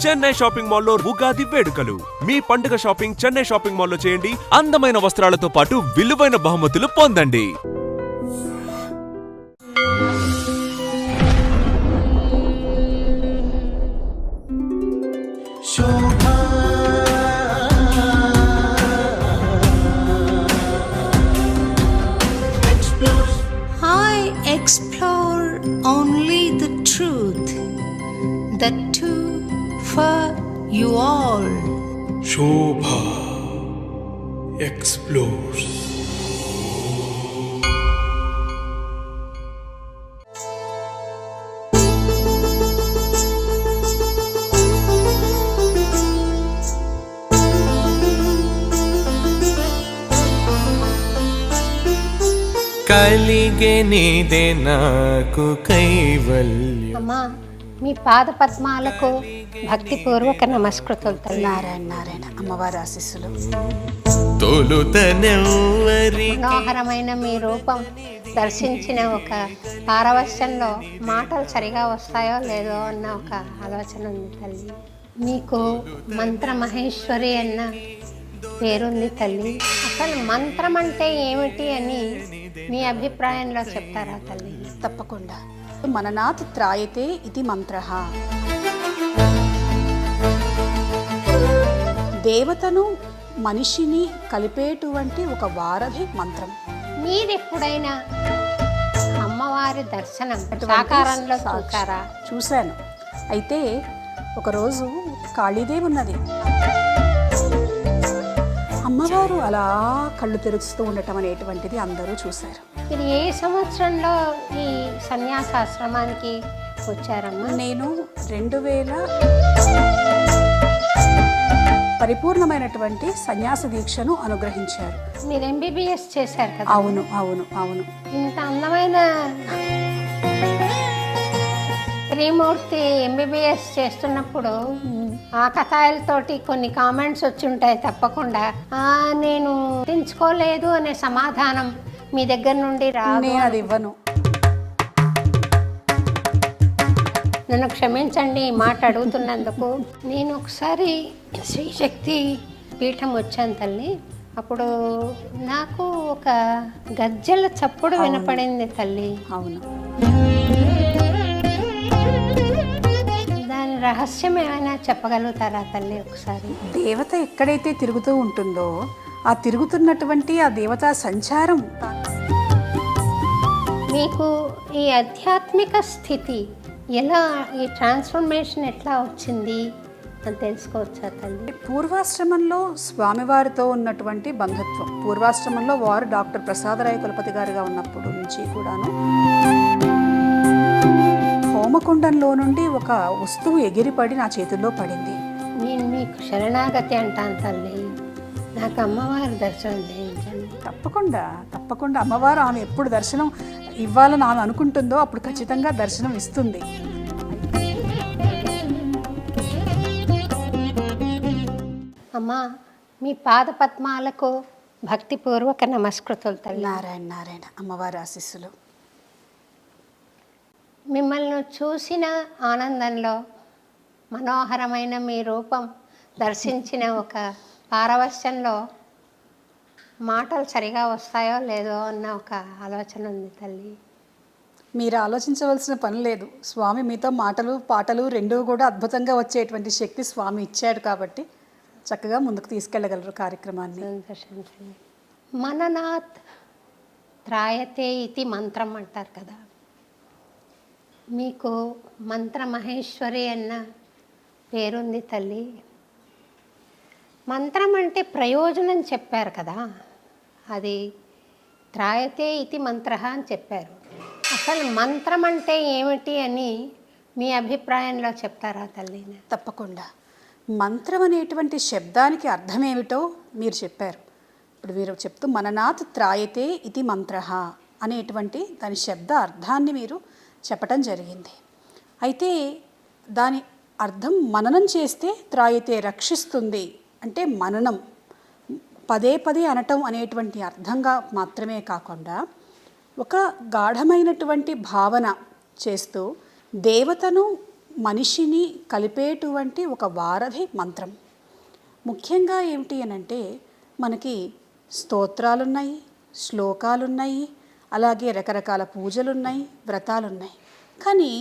Chennai shopping మాల్లో ఉగాది వేడుకలు. మీ పండుగ షాపింగ్ చెన్నై షాపింగ్ మాల్లో చేయండి. అందమైన వస్త్రాలతో పాటు విలువైన బహుమతులు పొందండి. Explore only the truth, the two for you all. Shobha explores. కలిగే నీదే నాకు కైవల్యం. అమ్మా, మీ పాద పద్మాలకు భక్తిపూర్వక నమస్కృతులు. నారాయణ నారాయణ అమ్మవారి ఆశీస్సులు. తొలుతనెవ్వరి మనోహరమైన మీ రూపం దర్శించిన ఒక పారవశ్యంలో మాటలు సరిగా వస్తాయో లేదో అన్న ఒక ఆలోచన ఉంది తల్లి. మీకు మంత్ర మహేశ్వరి అన్న పేరుంది తల్లి. అసలు మంత్రం అంటే ఏమిటి అని మీ అభిప్రాయంలో చెప్తారా తల్లి? తప్పకుండా. మననాత్ త్రాయతే ఇది మంత్రః. దేవతను మనిషిని కలిపేటువంటి ఒక వారధి మంత్రం. మీరెప్పుడైనా అమ్మవారి దర్శనం సాకారంలో చూసారా? చూశాను. అయితే ఒకరోజు కాళీదేవి ఉన్నది. అమ్మవారు అలా కళ్ళు తెరుస్తూ ఉండటం అనేటువంటిది అందరూ చూశారు. మీరు ఏ సంవత్సరంలో ఈ సన్యాసాశ్రమానికి వచ్చారమ్మా? నేను 2000 పరిపూర్ణమైనటువంటి సన్యాస దీక్షను అనుగ్రహించారు. మీరు ఎంబీబీఎస్ చేశారు కదా? అవును అవును అవును. ఇంత అందమైన త్రిమూర్తి ఎంబీబీఎస్ చేస్తున్నప్పుడు ఆకతాయిలతోటి కొన్ని కామెంట్స్ వచ్చి ఉంటాయి తప్పకుండా. నేను గుర్తించుకోలేదు అనే సమాధానం మీ దగ్గర నుండి నేను అది ఇవ్వను. నన్ను క్షమించండి ఈ మాట అడుగుతున్నందుకు. నేను ఒకసారి శ్రీశక్తి పీఠం వచ్చాను తల్లి. అప్పుడు నాకు ఒక గజ్జెల చప్పుడు వినపడింది తల్లి. అవును. దాని రహస్యం ఏమైనా చెప్పగలుగుతారా తల్లి ఒకసారి? దేవత ఎక్కడైతే తిరుగుతూ ఉంటుందో ఆ తిరుగుతున్నటువంటి ఆ దేవతా సంచారం. మీకు ఈ ఆధ్యాత్మిక స్థితి ఎలా, ఈ ట్రాన్స్ఫర్మేషన్ ఎట్లా వచ్చింది అని తెలుసుకోవచ్చా తల్లి? పూర్వాశ్రమంలో స్వామివారితో ఉన్నటువంటి బంధుత్వం. పూర్వాశ్రమంలో వారు డాక్టర్ ప్రసాదరాయ కులపతి గారుగా ఉన్నప్పుడు నుంచి కూడాను హోమకుండంలో నుండి ఒక వస్తువు ఎగిరిపడి నా చేతుల్లో పడింది. నేను మీకు శరణాగతి అంటాను తల్లి. నాకు అమ్మవారి దర్శనం చేయించండి. తప్పకుండా తప్పకుండా. అమ్మవారు ఆమె ఎప్పుడు దర్శనం ఇవ్వాలని ఆమె అనుకుంటుందో అప్పుడు ఖచ్చితంగా దర్శనం ఇస్తుంది. అమ్మా, మీ పాద పద్మాలకు భక్తిపూర్వక నమస్కృతులు తల్లి. నారాయణ నారాయణ అమ్మవారి ఆశీస్సులు. మిమ్మల్ని చూసిన ఆనందంలో మనోహరమైన మీ రూపం దర్శించిన ఒక పారవశ్యంలో మాటలు సరిగా వస్తాయో లేదో అన్న ఒక ఆలోచన ఉంది తల్లి. మీరు ఆలోచించవలసిన పని లేదు. స్వామి మీతో మాటలు పాటలు రెండూ కూడా అద్భుతంగా వచ్చేటువంటి శక్తి స్వామి ఇచ్చాడు కాబట్టి చక్కగా ముందుకు తీసుకెళ్ళగలరు కార్యక్రమాన్ని. సంతోషం. మననాత్ త్రాయతే ఇది మంత్రం అంటారు కదా. మీకు మంత్ర మహేశ్వరి అన్న పేరుంది తల్లి. మంత్రం అంటే ప్రయోజనం చెప్పారు కదా, అది త్రాయతే ఇది మంత్ర అని చెప్పారు. అసలు మంత్రం అంటే ఏమిటి అని మీ అభిప్రాయంలో చెప్తారా తల్లి? తప్పకుండా. మంత్రం అనేటువంటి శబ్దానికి అర్థం ఏమిటో మీరు చెప్పారు. ఇప్పుడు మీరు చెప్తూ మననాత్ త్రాయతే ఇది మంత్ర అనేటువంటి దాని శబ్ద అర్థాన్ని మీరు చెప్పటం జరిగింది. అయితే దాని అర్థం మననం చేస్తే త్రాయతే రక్షిస్తుంది అంటే మననం పదే పదే అనటం అనేటువంటి అర్థంగా మాత్రమే కాకుండా ఒక గాఢమైనటువంటి భావన చేస్తూ దేవతను మనిషిని కలిపేటువంటి ఒక వారధి మంత్రం. ముఖ్యంగా ఏమిటి అనంటే మనకి స్తోత్రాలున్నాయి, శ్లోకాలున్నాయి, అలాగే రకరకాల పూజలున్నాయి, వ్రతాలున్నాయి. కానీ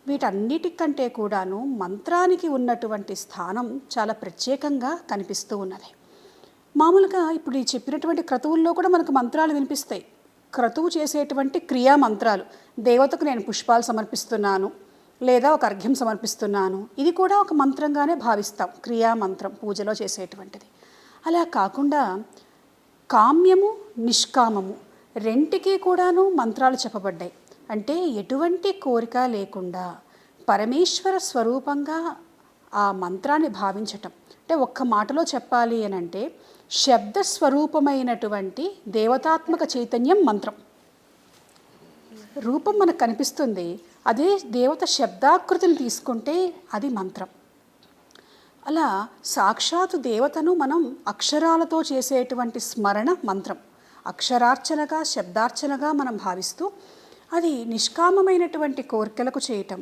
వీటన్నిటికంటే కూడాను మంత్రానికి ఉన్నటువంటి స్థానం చాలా ప్రత్యేకంగా కనిపిస్తూ ఉన్నది. మామూలుగా ఇప్పుడు ఈ చెప్పినటువంటి క్రతువుల్లో కూడా మనకు మంత్రాలు వినిపిస్తాయి. క్రతువు చేసేటువంటి క్రియా మంత్రాలు, దేవతకు నేను పుష్పాలు సమర్పిస్తున్నాను లేదా ఒక అర్ఘ్యం సమర్పిస్తున్నాను, ఇది కూడా ఒక మంత్రంగానే భావిస్తాం, క్రియా మంత్రం పూజలో చేసేటువంటిది. అలా కాకుండా కామ్యము నిష్కామము రెంటికి కూడాను మంత్రాలు చెప్పబడ్డాయి. అంటే ఎటువంటి కోరిక లేకుండా పరమేశ్వర స్వరూపంగా ఆ మంత్రాన్ని భావించటం. అంటే ఒక్క మాటలో చెప్పాలి అని అంటే శబ్ద స్వరూపమైనటువంటి దేవతాత్మక చైతన్యం మంత్రం. రూపం మనకు కనిపిస్తుంది, అదే దేవత శబ్దాకృతిని తీసుకుంటే అది మంత్రం. అలా సాక్షాత్తు దేవతను మనం అక్షరాలతో చేసేటువంటి స్మరణ మంత్రం. అక్షరార్చనగా శబ్దార్చనగా మనం భావిస్తూ అది నిష్కామమైనటువంటి కోరికలకు చేయటం.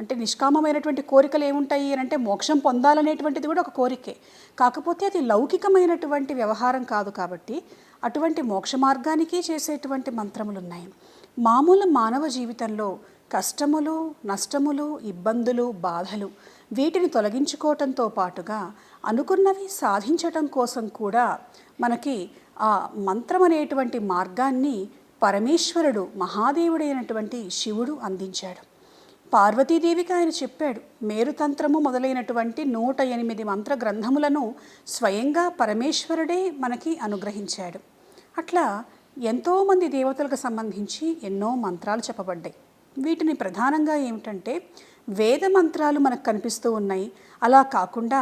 అంటే నిష్కామమైనటువంటి కోరికలు ఏముంటాయి అని అంటే మోక్షం పొందాలనేటువంటిది కూడా ఒక కోరికే. కాకపోతే అది లౌకికమైనటువంటి వ్యవహారం కాదు కాబట్టి అటువంటి మోక్ష మార్గానికి చేసేటువంటి మంత్రములు ఉన్నాయి. మామూలు మానవ జీవితంలో కష్టములు, నష్టములు, ఇబ్బందులు, బాధలు వీటిని తొలగించుకోవటంతో పాటుగా అనుకున్నవి సాధించటం కోసం కూడా మనకి ఆ మంత్రం అనేటువంటి మార్గాన్ని పరమేశ్వరుడు మహాదేవుడైనటువంటి శివుడు అందించాడు. పార్వతీదేవికి ఆయన చెప్పాడు. మేరుతంత్రము మొదలైనటువంటి 108 మంత్ర గ్రంథములను స్వయంగా పరమేశ్వరుడే మనకి అనుగ్రహించాడు. అట్లా ఎంతోమంది దేవతలకు సంబంధించి ఎన్నో మంత్రాలు చెప్పబడ్డాయి. వీటిని ప్రధానంగా ఏమిటంటే వేద మంత్రాలు మనకు కనిపిస్తూ ఉన్నాయి. అలా కాకుండా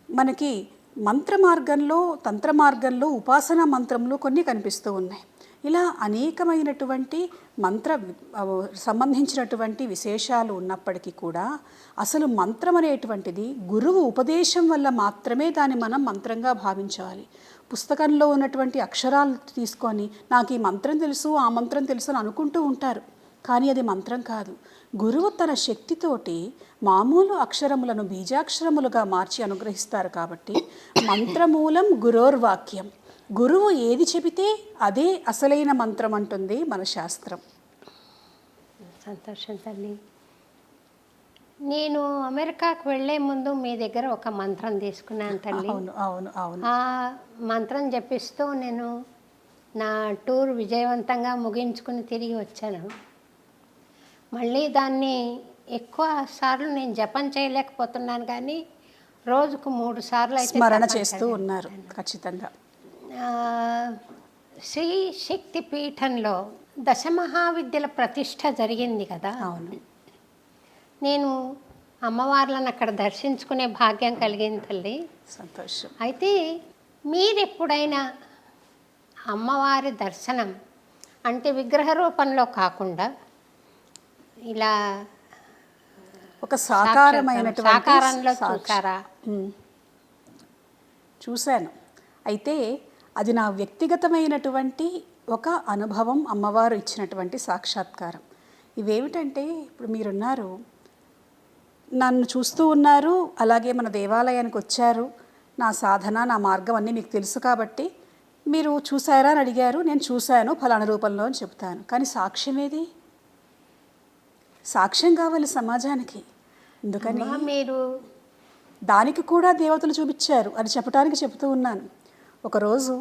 మనకి మంత్ర మార్గంలో, తంత్ర మార్గంలో ఉపాసనా మంత్రములు కొన్ని కనిపిస్తూ ఉన్నాయి. ఇలా అనేకమైనటువంటి మంత్ర సంబంధించినటువంటి విశేషాలు ఉన్నప్పటికీ కూడా అసలు మంత్రం అనేటువంటిది గురువు ఉపదేశం వల్ల మాత్రమే దాన్ని మనం మంత్రంగా భావించాలి. పుస్తకంలో ఉన్నటువంటి అక్షరాలు తీసుకొని నాకు ఈ మంత్రం తెలుసు, ఆ మంత్రం తెలుసు అని అనుకుంటూ ఉంటారు. కానీ అది మంత్రం కాదు. గురువు తన శక్తితోటి మామూలు అక్షరములను బీజాక్షరములుగా మార్చి అనుగ్రహిస్తారు. కాబట్టి మంత్రమూలం గురోర్వాక్యం. గురువు ఏది చెబితే అదే అసలైన మంత్రం అంటుంది మన శాస్త్రం. సంతోషం తల్లి. నేను అమెరికాకు వెళ్ళే ముందు మీ దగ్గర ఒక మంత్రం తీసుకున్నాను తల్లి. అవును అవును అవును. ఆ మంత్రం జపిస్తూ నేను నా టూర్ విజయవంతంగా ముగించుకుని తిరిగి వచ్చాను. మళ్ళీ దాన్ని ఎక్కువ సార్లు నేను జపం చేయలేకపోతున్నాను, కానీ రోజుకు 3 సార్లు అయితే స్మరణ చేస్తూ ఉన్నారు. ఖచ్చితంగా శ్రీ శక్తి పీఠంలో దశమహావిద్యల ప్రతిష్ట జరిగింది కదా. అవును. నేను అమ్మవార్లను అక్కడ దర్శించుకునే భాగ్యం కలిగింది తల్లి. సంతోషం. అయితే మీరెప్పుడైనా అమ్మవారి దర్శనం అంటే విగ్రహ రూపంలో కాకుండా ఇలా ఒక సాకారమైనటువంటి సాకారంలో చూసారా? చూశాను. అయితే అది నా వ్యక్తిగతమైనటువంటి ఒక అనుభవం, అమ్మవారు ఇచ్చినటువంటి సాక్షాత్కారం. ఇవేమిటంటే ఇప్పుడు మీరున్నారు, నన్ను చూస్తూ ఉన్నారు, అలాగే మన దేవాలయానికి వచ్చారు, నా సాధన నా మార్గం అన్నీ మీకు తెలుసు కాబట్టి మీరు చూసారా అని అడిగారు. నేను చూశాను ఫలానా రూపంలో అని చెప్తాను. కానీ సాక్ష్యం ఏది? సాక్ష్యం కావాలి సమాజానికి. అందుకని మీరు దానికి కూడా దేవతలు చూపించారు అని చెప్పడానికి చెబుతూ ఉన్నాను. ఒకరోజు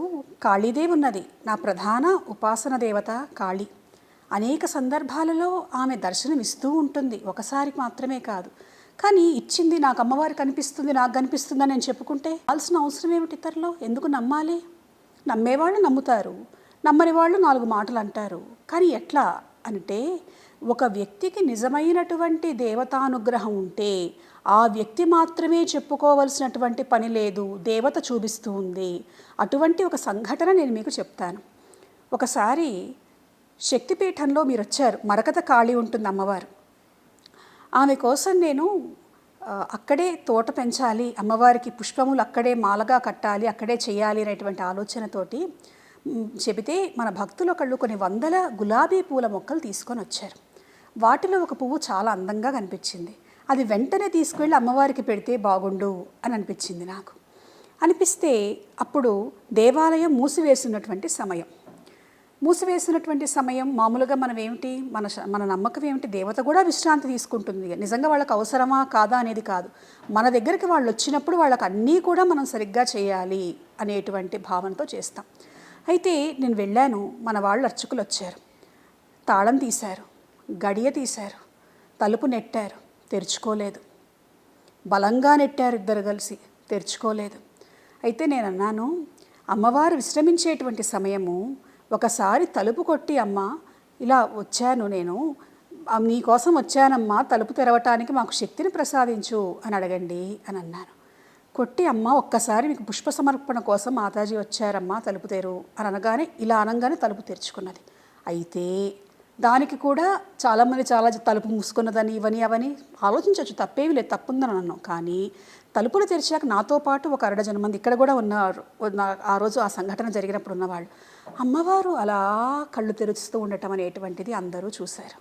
కాళీదేవి ఉన్నది, నా ప్రధాన ఉపాసన దేవత కాళీ. అనేక సందర్భాలలో ఆమె దర్శనం ఇస్తూ ఉంటుంది, ఒకసారి మాత్రమే కాదు. కానీ ఇచ్చింది నాకు అమ్మవారు కనిపిస్తుంది, నాకు కనిపిస్తుందని నేను చెప్పుకుంటే కావాల్సిన అవసరం ఏమిటి? ఇతరులో ఎందుకు నమ్మాలి? నమ్మేవాళ్ళు నమ్ముతారు, నమ్మని వాళ్ళు 4 మాటలు అంటారు. కానీ ఎట్లా అంటే ఒక వ్యక్తికి నిజమైనటువంటి దేవతానుగ్రహం ఉంటే ఆ వ్యక్తి మాత్రమే చెప్పుకోవలసినటువంటి పని లేదు, దేవత చూపిస్తూ ఉంది. అటువంటి ఒక సంఘటన నేను మీకు చెప్తాను. ఒకసారి శక్తిపీఠంలో మీరు వచ్చారు, మరకత కాళీ ఉంటుంది అమ్మవారు. ఆమె కోసం నేను అక్కడే తోట పెంచాలి, అమ్మవారికి పుష్పములు అక్కడే మాలగా కట్టాలి, అక్కడే చేయాలి అనేటువంటి ఆలోచనతోటి చెబితే మన భక్తులు ఒకళ్ళు కొన్ని 100 గులాబీ పూల మొక్కలు తీసుకొని వచ్చారు. వాటిలో ఒక పువ్వు చాలా అందంగా కనిపించింది. అది వెంటనే తీసుకువెళ్ళి అమ్మవారికి పెడితే బాగుండు అని అనిపించింది నాకు. అనిపిస్తే అప్పుడు దేవాలయం మూసివేసినటువంటి సమయం. మామూలుగా మనం ఏమిటి, మన నమ్మకం ఏమిటి, దేవత కూడా విశ్రాంతి తీసుకుంటుంది, నిజంగా వాళ్ళకి అవసరమా కాదా అనేది కాదు, మన దగ్గరికి వాళ్ళు వచ్చినప్పుడు వాళ్ళకి అన్నీ కూడా మనం సరిగ్గా చేయాలి అనేటువంటి భావనతో చేస్తాం. అయితే నేను వెళ్ళాను, మన వాళ్ళు అర్చకులు వచ్చారు, తాళం తీశారు, గడియ తీశారు, తలుపు నెట్టారు, తెరుచుకోలేదు. బలంగా నెట్టారు ఇద్దరు కలిసి, తెరుచుకోలేదు. అయితే నేను అన్నాను, అమ్మవారు విశ్రమించేటువంటి సమయము, ఒకసారి తలుపు కొట్టి, అమ్మ ఇలా వచ్చాను నేను, నీకోసం వచ్చానమ్మా, తలుపు తెరవటానికి మాకు శక్తిని ప్రసాదించు అని అడగండి అని అన్నాను. కొట్టి, అమ్మ ఒక్కసారి మీకు పుష్ప సమర్పణ కోసం మాతాజీ వచ్చారమ్మా, తలుపు తెరు అని అనగానే, ఇలా అనగానే తలుపు తెరుచుకున్నది. అయితే దానికి కూడా చాలామంది చాలా తలుపు మూసుకున్నదని ఇవని అవని ఆలోచించవచ్చు, తప్పేవి లేదు, తప్పుందని అన్నాను. కానీ తలుపులు తెరిచాక నాతో పాటు ఒక 60 మంది ఇక్కడ కూడా ఉన్నారు, ఆ రోజు ఆ సంఘటన జరిగినప్పుడు ఉన్నవాళ్ళు. అమ్మవారు అలా కళ్ళు తెరుస్తూ ఉండటం అనేటువంటిది అందరూ చూశారు.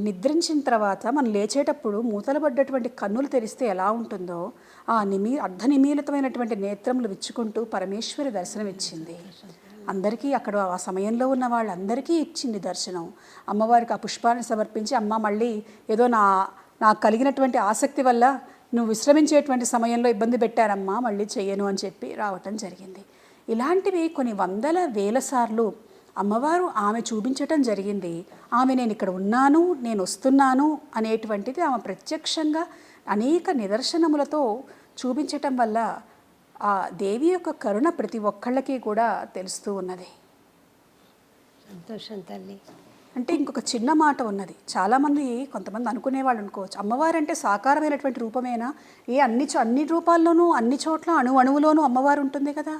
నిద్రించిన తర్వాత మనం లేచేటప్పుడు మూతలు పడ్డటువంటి కన్నులు తెరిస్తే ఎలా ఉంటుందో, ఆ అర్ధనిమీలితమైనటువంటి నేత్రములు విచ్చుకుంటూ పరమేశ్వరి దర్శనం ఇచ్చింది అందరికీ. అక్కడ ఆ సమయంలో ఉన్న వాళ్ళందరికీ ఇచ్చింది దర్శనం. అమ్మవారికి ఆ పుష్పాన్ని సమర్పించి, అమ్మ మళ్ళీ ఏదో నాకు కలిగినటువంటి ఆసక్తి వల్ల నువ్వు విశ్రమించేటువంటి సమయంలో ఇబ్బంది పెట్టారమ్మా, మళ్ళీ చెయ్యను అని చెప్పి రావటం జరిగింది. ఇలాంటివి కొన్ని వందల వేల సార్లు అమ్మవారు ఆమె చూపించటం జరిగింది. ఆమె నేను ఇక్కడ ఉన్నాను, నేను వస్తున్నాను అనేటువంటిది ఆమె ప్రత్యక్షంగా అనేక నిదర్శనములతో చూపించటం వల్ల ఆ దేవి యొక్క కరుణ ప్రతి ఒక్కళ్ళకి కూడా తెలుస్తూ ఉన్నది. సంతోషం తల్లి. అంటే ఇంకొక చిన్న మాట ఉన్నది, చాలామంది కొంతమంది అనుకునే వాళ్ళు అనుకోవచ్చు, అమ్మవారంటే సాకారమైనటువంటి రూపమేనా, అన్ని రూపాల్లోనూ అన్ని చోట్ల అణువులోనూ అమ్మవారు ఉంటుంది కదా,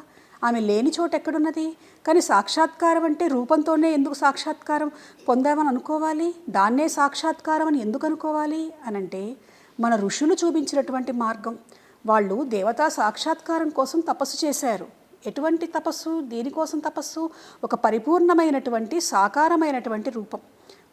ఆమె లేని చోట ఎక్కడున్నది? కానీ సాక్షాత్కారం అంటే రూపంతోనే ఎందుకు సాక్షాత్కారం పొందామని అనుకోవాలి, దాన్నే సాక్షాత్కారం అని ఎందుకు అనుకోవాలి అనంటే, మన ఋషులు చూపించినటువంటి మార్గం. వాళ్ళు దేవతా సాక్షాత్కారం కోసం తపస్సు చేశారు. ఎటువంటి తపస్సు, దేనికోసం తపస్సు? ఒక పరిపూర్ణమైనటువంటి సాకారమైనటువంటి రూపం,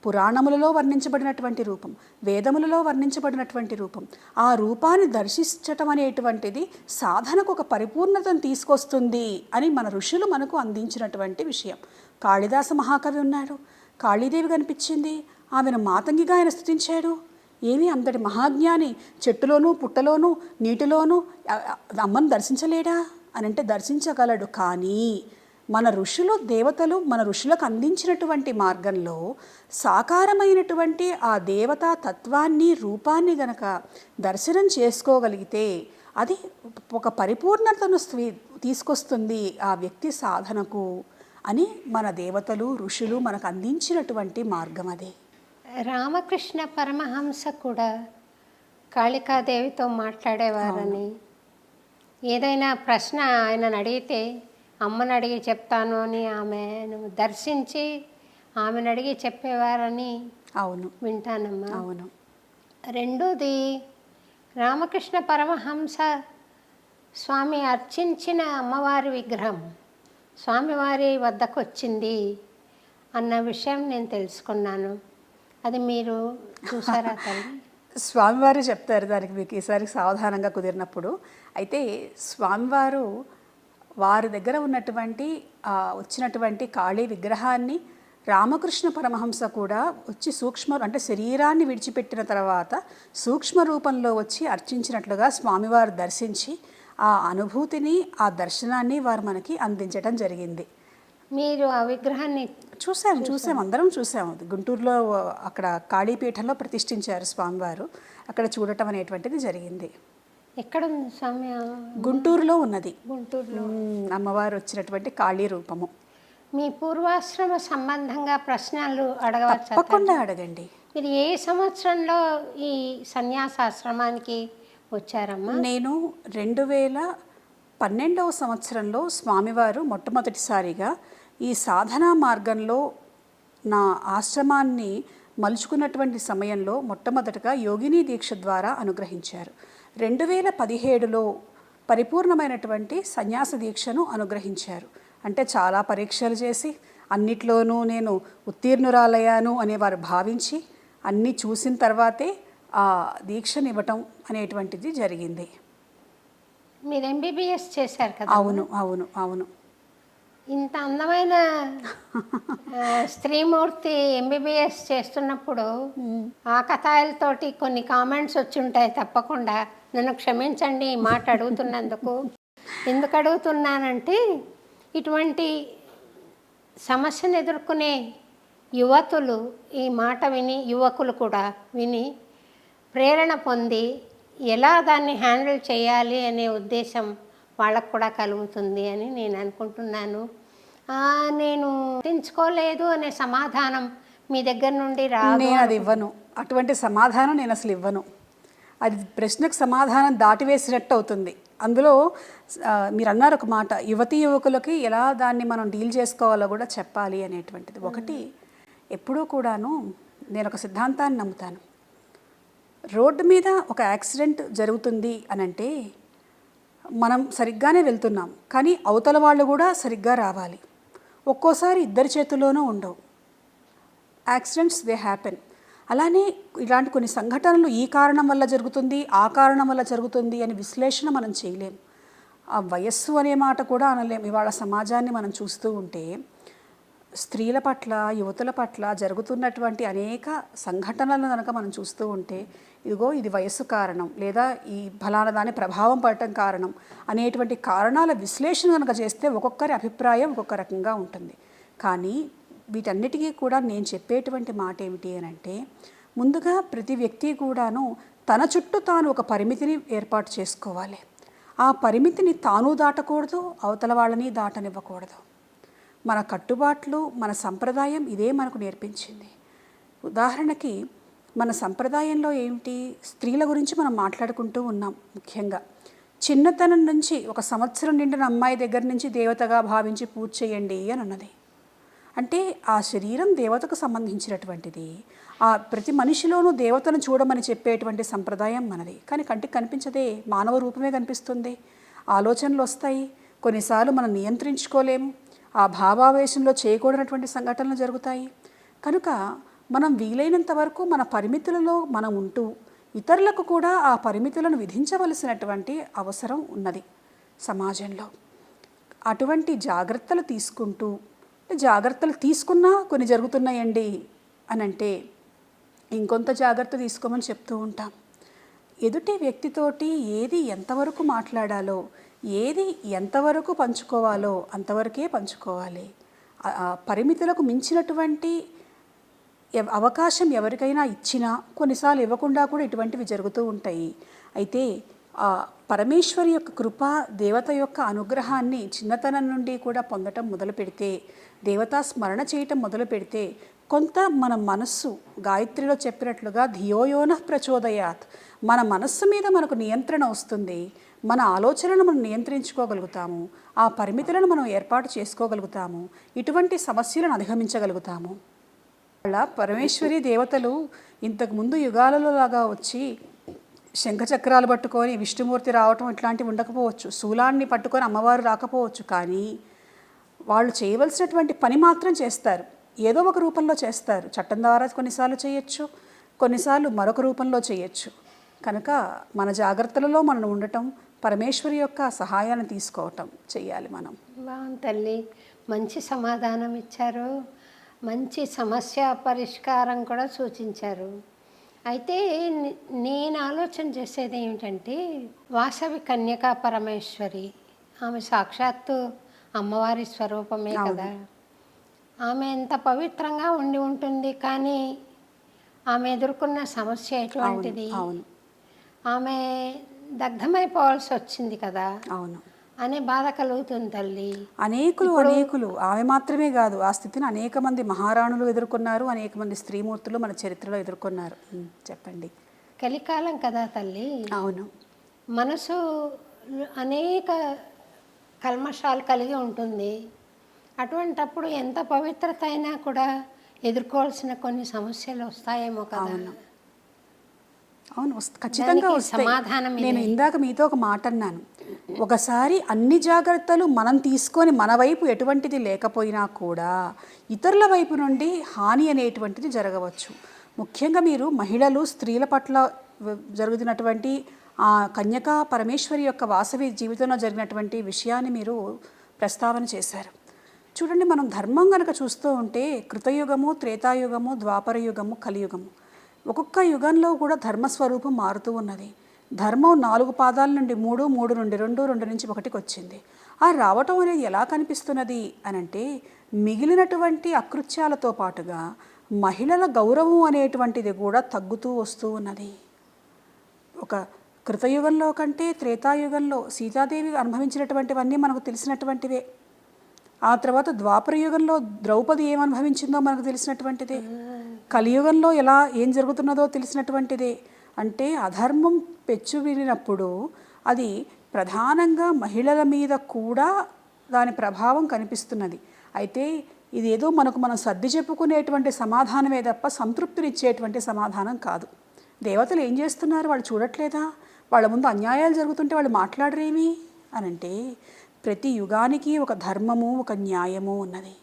పురాణములలో వర్ణించబడినటువంటి రూపం, వేదములలో వర్ణించబడినటువంటి రూపం. ఆ రూపాన్ని దర్శించటం అనేటువంటిది సాధనకు ఒక పరిపూర్ణతను తీసుకొస్తుంది అని మన ఋషులు మనకు అందించినటువంటి విషయం. కాళిదాస మహాకవి ఉన్నాడు, కాళీదేవి కనిపించింది, ఆమెను మాతంగిగా ఆయన స్తుతించాడు. ఏమీ అంతటి మహాజ్ఞాని చెట్టులోనూ పుట్టలోనూ నీటిలోనూ అమ్మను దర్శించలేడా అని అంటే దర్శించగలడు. కానీ మన ఋషులు, దేవతలు మన ఋషులకు అందించినటువంటి మార్గంలో సాకారమైనటువంటి ఆ దేవతా తత్వాన్ని, రూపాన్ని గనక దర్శనం చేసుకోగలిగితే అది ఒక పరిపూర్ణతను తీసుకొస్తుంది ఆ వ్యక్తి సాధనకు అని మన దేవతలు, ఋషులు మనకు అందించినటువంటి మార్గం అది. రామకృష్ణ పరమహంస కూడా కాళికాదేవితో మాట్లాడేవారని, ఏదైనా ప్రశ్న ఆయనను అడిగితే అమ్మని అడిగి చెప్తాను అని ఆమెను దర్శించి ఆమెను అడిగి చెప్పేవారని అవును వింటానమ్మా. అవును. రెండోది, రామకృష్ణ పరమహంస స్వామి అర్చించిన అమ్మవారి విగ్రహం స్వామివారి వద్దకు వచ్చింది అన్న విషయం నేను తెలుసుకున్నాను. అది మీరు చూసారా తల్లి? స్వామివారు చెప్తారు దానికి, మీకు ఈసారి సావధానంగా కుదిరినప్పుడు. అయితే స్వామివారు వారి దగ్గర ఉన్నటువంటి వచ్చినటువంటి కాళీ విగ్రహాన్ని రామకృష్ణ పరమహంస కూడా వచ్చి అంటే శరీరాన్ని విడిచిపెట్టిన తర్వాత సూక్ష్మ రూపంలో వచ్చి అర్చించినట్లుగా స్వామివారు దర్శించి ఆ అనుభూతిని, ఆ దర్శనాన్ని వారు మనకి అందించడం జరిగింది. మీరు ఆ విగ్రహాన్ని చూసాం, అందరం చూసాము. గుంటూరులో అక్కడ కాళీపీఠంలో ప్రతిష్ఠించారు స్వామివారు, అక్కడ చూడటం అనేటువంటిది జరిగింది. ఎక్కడుంది స్వామి? గుంటూరులో ఉన్నది. గుంటూరులో అమ్మవారు వచ్చినటువంటి కాళీ రూపము. మీ పూర్వాశ్రమ సంబంధంగా ప్రశ్నలు అడగవచ్చు? తప్పకుండా అడగండి. మీరు ఏ సంవత్సరంలో ఈ సన్యాసాశ్రమానికి వచ్చారమ్మా? నేను 2012వ సంవత్సరంలో స్వామివారు మొట్టమొదటిసారిగా ఈ సాధనా మార్గంలో నా ఆశ్రమాన్ని మలుచుకున్నటువంటి సమయంలో మొట్టమొదటగా యోగిని దీక్ష ద్వారా అనుగ్రహించారు. 2017లో పరిపూర్ణమైనటువంటి సన్యాస దీక్షను అనుగ్రహించారు. అంటే చాలా పరీక్షలు చేసి అన్నిట్లోనూ నేను ఉత్తీర్ణురాలయ్యాను అనే వారు భావించి అన్నీ చూసిన తర్వాతే ఆ దీక్షనివ్వటం అనేటువంటిది జరిగింది. మీరు ఎంబీబీఎస్ చేశారు కదా. అవును అవును అవును. ఇంత అందమైన స్త్రీమూర్తి ఎంబీబీఎస్ చేస్తున్నప్పుడు ఆకతాయిలతోటి కొన్ని కామెంట్స్ వచ్చి ఉంటాయి. తప్పకుండా నన్ను క్షమించండి ఈ మాట అడుగుతున్నందుకు. ఎందుకు అడుగుతున్నానంటే, ఇటువంటి సమస్యను ఎదుర్కొనే యువతులు ఈ మాట విని, యువకులు కూడా విని ప్రేరణ పొంది ఎలా దాన్ని హ్యాండిల్ చేయాలి అనే ఉద్దేశం వాళ్ళకు కూడా కలుగుతుంది అని నేను అనుకుంటున్నాను. నేను గుర్తించుకోలేదు అనే సమాధానం మీ దగ్గర నుండి నేను అది ఇవ్వను. అటువంటి సమాధానం నేను అసలు ఇవ్వను. అది ప్రశ్నకు సమాధానం దాటివేసినట్టు అవుతుంది. అందులో మీరు అన్నారు ఒక మాట, యువతీ యువకులకి ఎలా దాన్ని మనం డీల్ చేసుకోవాలో కూడా చెప్పాలి అనేటువంటిది. ఒకటి, ఎప్పుడూ కూడాను నేను ఒక సిద్ధాంతాన్ని నమ్ముతాను. రోడ్డు మీద ఒక యాక్సిడెంట్ జరుగుతుంది అనంటే మనం సరిగ్గానే వెళ్తున్నాం, కానీ అవతల వాళ్ళు కూడా సరిగ్గా రావాలి. ఒక్కోసారి ఇద్దరి చేతుల్లోనూ ఉండవు. Accidents they happen. అలానే ఇలాంటి కొన్ని సంఘటనలు ఈ కారణం వల్ల జరుగుతుంది, ఆ కారణం వల్ల జరుగుతుంది అని విశ్లేషణ మనం చేయలేం. ఆ వయస్సు అనే మాట కూడా అనలేం. ఇవాళ సమాజాన్ని మనం చూస్తూ ఉంటే స్త్రీల పట్ల, యువతుల పట్ల జరుగుతున్నటువంటి అనేక సంఘటనలను కనుక మనం చూస్తూ ఉంటే, ఇదిగో ఇది వయస్సు కారణం, లేదా ఈ ఫలానా దాని ప్రభావం పడటం కారణం అనేటువంటి కారణాల విశ్లేషణ కనుక చేస్తే ఒక్కొక్కరి అభిప్రాయం ఒక్కొక్క రకంగా ఉంటుంది. కానీ వీటన్నిటికీ కూడా నేను చెప్పేటువంటి మాట ఏమిటి అని అంటే, ముందుగా ప్రతి వ్యక్తి కూడాను తన చుట్టూ తాను ఒక పరిమితిని ఏర్పాటు చేసుకోవాలి. ఆ పరిమితిని తాను దాటకూడదు, అవతల వాళ్ళని దాటనివ్వకూడదు. మన కట్టుబాట్లు, మన సంప్రదాయం ఇదే మనకు నేర్పించింది. ఉదాహరణకి మన సంప్రదాయంలో ఏమిటి, స్త్రీల గురించి మనం మాట్లాడుకుంటూ ఉన్నాం. ముఖ్యంగా చిన్నతనం నుంచి, ఒక సంవత్సరం నిండిన అమ్మాయి దగ్గర నుంచి దేవతగా భావించి పూజ చేయండి అని ఉన్నది. అంటే ఆ శరీరం దేవతకు సంబంధించినటువంటిది. ఆ ప్రతి మనిషిలోనూ దేవతను చూడమని చెప్పేటువంటి సంప్రదాయం మనది. కానీ కంటికి కనిపించదే, మానవ రూపమే కనిపిస్తుంది. ఆలోచనలు వస్తాయి, కొన్నిసార్లు మనం నియంత్రించుకోలేము. ఆ భావావేశంలో చేయకూడనటువంటి సంఘటనలు జరుగుతాయి. కనుక మనం వీలైనంత వరకు మన పరిమితులలో మనం ఉంటూ ఇతరులకు కూడా ఆ పరిమితులను విధించవలసినటువంటి అవసరం ఉన్నది సమాజంలో. అటువంటి జాగ్రత్తలు తీసుకుంటూ, జాగ్రత్తలు తీసుకున్నా కొన్ని జరుగుతున్నాయండి అని అంటే ఇంకొంత జాగ్రత్త తీసుకోమని చెప్తూ ఉంటాం. ఎదుటి వ్యక్తితోటి ఏది ఎంతవరకు మాట్లాడాలో, ఏది ఎంతవరకు పంచుకోవాలో అంతవరకే పంచుకోవాలి. పరిమితులకు మించినటువంటి అవకాశం ఎవరికైనా ఇచ్చినా కొన్నిసార్లు ఇవ్వకుండా కూడా ఇటువంటివి జరుగుతూ ఉంటాయి. అయితే పరమేశ్వరి యొక్క కృప, దేవత యొక్క అనుగ్రహాన్ని చిన్నతనం నుండి కూడా పొందటం మొదలు పెడితే, దేవతా స్మరణ చేయటం మొదలు పెడితే, కొంత మన మనస్సు, గాయత్రిలో చెప్పినట్లుగా ధియోయోనః ప్రచోదయాత్, మన మనస్సు మీద మనకు నియంత్రణ వస్తుంది. మన ఆలోచనను మనం నియంత్రించుకోగలుగుతాము. ఆ పరిమితులను మనం ఏర్పాటు చేసుకోగలుగుతాము. ఇటువంటి సమస్యలను అధిగమించగలుగుతాము. అలా పరమేశ్వరి దేవతలు ఇంతకుముందు యుగాలలో లాగా వచ్చి శంఖచక్రాలు పట్టుకొని విష్ణుమూర్తి రావటం ఇట్లాంటివి ఉండకపోవచ్చు, శూలాన్ని పట్టుకొని అమ్మవారు రాకపోవచ్చు. కానీ వాళ్ళు చేయవలసినటువంటి పని మాత్రం చేస్తారు. ఏదో ఒక రూపంలో చేస్తారు. చట్టం ద్వారా కొన్నిసార్లు చేయొచ్చు, కొన్నిసార్లు మరొక రూపంలో చేయొచ్చు. కనుక మన జాగ్రత్తలలో మనం ఉండటం, పరమేశ్వరి యొక్క సహాయాన్ని తీసుకోవటం చెయ్యాలి మనం. బాగుంది తల్లి, మంచి సమాధానం ఇచ్చారు, మంచి సమస్య పరిష్కారం కూడా సూచించారు. అయితే నేను ఆలోచన చేసేది ఏమిటంటే, వాసవి కన్యకా పరమేశ్వరి, ఆమె సాక్షాత్తు అమ్మవారి స్వరూపమే కదా. ఆమె ఎంత పవిత్రంగా ఉండి ఉంటుంది, కానీ ఆమె ఎదుర్కొన్న సమస్య ఎటువంటిది, ఆమె దగ్ధమైపోవాల్సి వచ్చింది కదా. అవును, అనే బాధ కలుగుతుంది తల్లి. అనేకులు ఆమె మాత్రమే కాదు, ఆ స్థితిని అనేక మంది మహారాణులు ఎదుర్కొన్నారు, అనేక మంది స్త్రీమూర్తులు మన చరిత్రలో ఎదుర్కొన్నారు. చెప్పండి. కలికాలం కదా తల్లి. అవును, మనసు అనేక కల్మషాలు కలిగి ఉంటుంది. అటువంటప్పుడు ఎంత పవిత్రత అయినా కూడా ఎదుర్కోవాల్సిన కొన్ని సమస్యలు వస్తాయేమో కదా. అవును, ఖచ్చితంగా వస్తాయి. నేను ఇందాక మీతో ఒక మాట అన్నాను, ఒకసారి అన్ని జాగ్రత్తలు మనం తీసుకొని మన వైపు ఎటువంటిది లేకపోయినా కూడా ఇతరుల వైపు నుండి హాని అనేటువంటిది జరగవచ్చు. ముఖ్యంగా మీరు మహిళలు, స్త్రీల పట్ల జరుగుతున్నటువంటి ఆ కన్యకా పరమేశ్వరి యొక్క వాసవి జీవితంలో జరిగినటువంటి విషయాన్ని మీరు ప్రస్తావన చేశారు. చూడండి, మనం ధర్మం కనుక చూస్తూ ఉంటే కృతయుగము, త్రేతాయుగము, ద్వాపర యుగము, కలియుగము, ఒక్కొక్క యుగంలో కూడా ధర్మస్వరూపం మారుతూ ఉన్నది. ధర్మం 4 పాదాల నుండి 3, 3 నుండి 2, 2 నుంచి 1కి వచ్చింది. ఆ రావటం అనేది ఎలా కనిపిస్తున్నది అని అంటే, మిగిలినటువంటి అకృత్యాలతో పాటుగా మహిళల గౌరవం అనేటువంటిది కూడా తగ్గుతూ వస్తూ ఉన్నది. ఒక కృతయుగంలో కంటే త్రేతాయుగంలో సీతాదేవి అనుభవించినటువంటివన్నీ మనకు తెలిసినటువంటివే. ఆ తర్వాత ద్వాపర యుగంలో ద్రౌపది ఏమనుభవించిందో మనకు తెలిసినటువంటిదే. కలియుగంలో ఏం జరుగుతున్నదో తెలిసినటువంటిదే. అంటే అధర్మం పెచ్చువిరినప్పుడు అది ప్రధానంగా మహిళల మీద కూడా దాని ప్రభావం కనిపిస్తున్నది. అయితే ఇదేదో మనం సర్ది చెప్పుకునేటువంటి సమాధానమే తప్ప సంతృప్తినిచ్చేటువంటి సమాధానం కాదు. దేవతలు ఏం చేస్తున్నారు? వాళ్ళు చూడట్లేదా? వాళ్ళ ముందు అన్యాయాలు జరుగుతుంటే వాళ్ళు మాట్లాడరేమి అని అంటే, ప్రతి యుగానికి ఒక ధర్మము, ఒక న్యాయము ఉన్నది.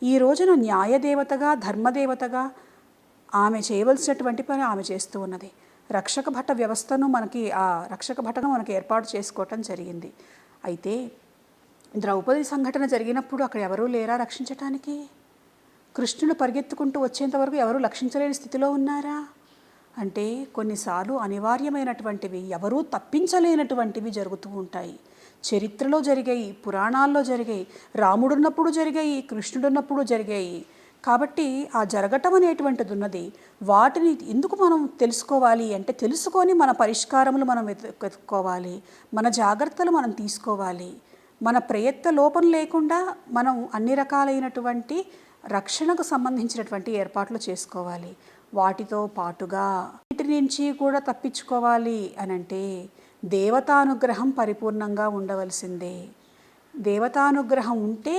ఈ రోజున న్యాయదేవతగా, ధర్మదేవతగా ఆమె చేయవలసినటువంటి పని ఆమె చేస్తూ ఉన్నది. రక్షక భట వ్యవస్థను ఆ రక్షక భటను మనకి ఏర్పాటు చేసుకోవటం జరిగింది. అయితే ద్రౌపది సంఘటన జరిగినప్పుడు అక్కడ ఎవరూ లేరా రక్షించటానికి? కృష్ణుడు పరిగెత్తుకుంటూ వచ్చేంతవరకు ఎవరూ రక్షించలేని స్థితిలో ఉన్నారా? అంటే కొన్నిసార్లు అనివార్యమైనటువంటివి, ఎవరూ తప్పించలేనటువంటివి జరుగుతూ ఉంటాయి. చరిత్రలో జరిగాయి, పురాణాల్లో జరిగాయి, రాముడున్నప్పుడు జరిగాయి, కృష్ణుడున్నప్పుడు జరిగాయి. కాబట్టి ఆ జరగటం అనేటువంటిది ఉన్నది. వాటిని ఎందుకు మనం తెలుసుకోవాలి అంటే, తెలుసుకొని మన పరిష్కారములు మనం వెతుక్కోవాలి, మన జాగ్రత్తలు మనం తీసుకోవాలి. మన ప్రయత్న లోపం లేకుండా మనం అన్ని రకాలైనటువంటి రక్షణకు సంబంధించినటువంటి ఏర్పాట్లు చేసుకోవాలి. వాటితో పాటుగా వీటి నుంచి కూడా తప్పించుకోవాలి అనంటే దేవతానుగ్రహం పరిపూర్ణంగా ఉండవలసిందే. దేవతానుగ్రహం ఉంటే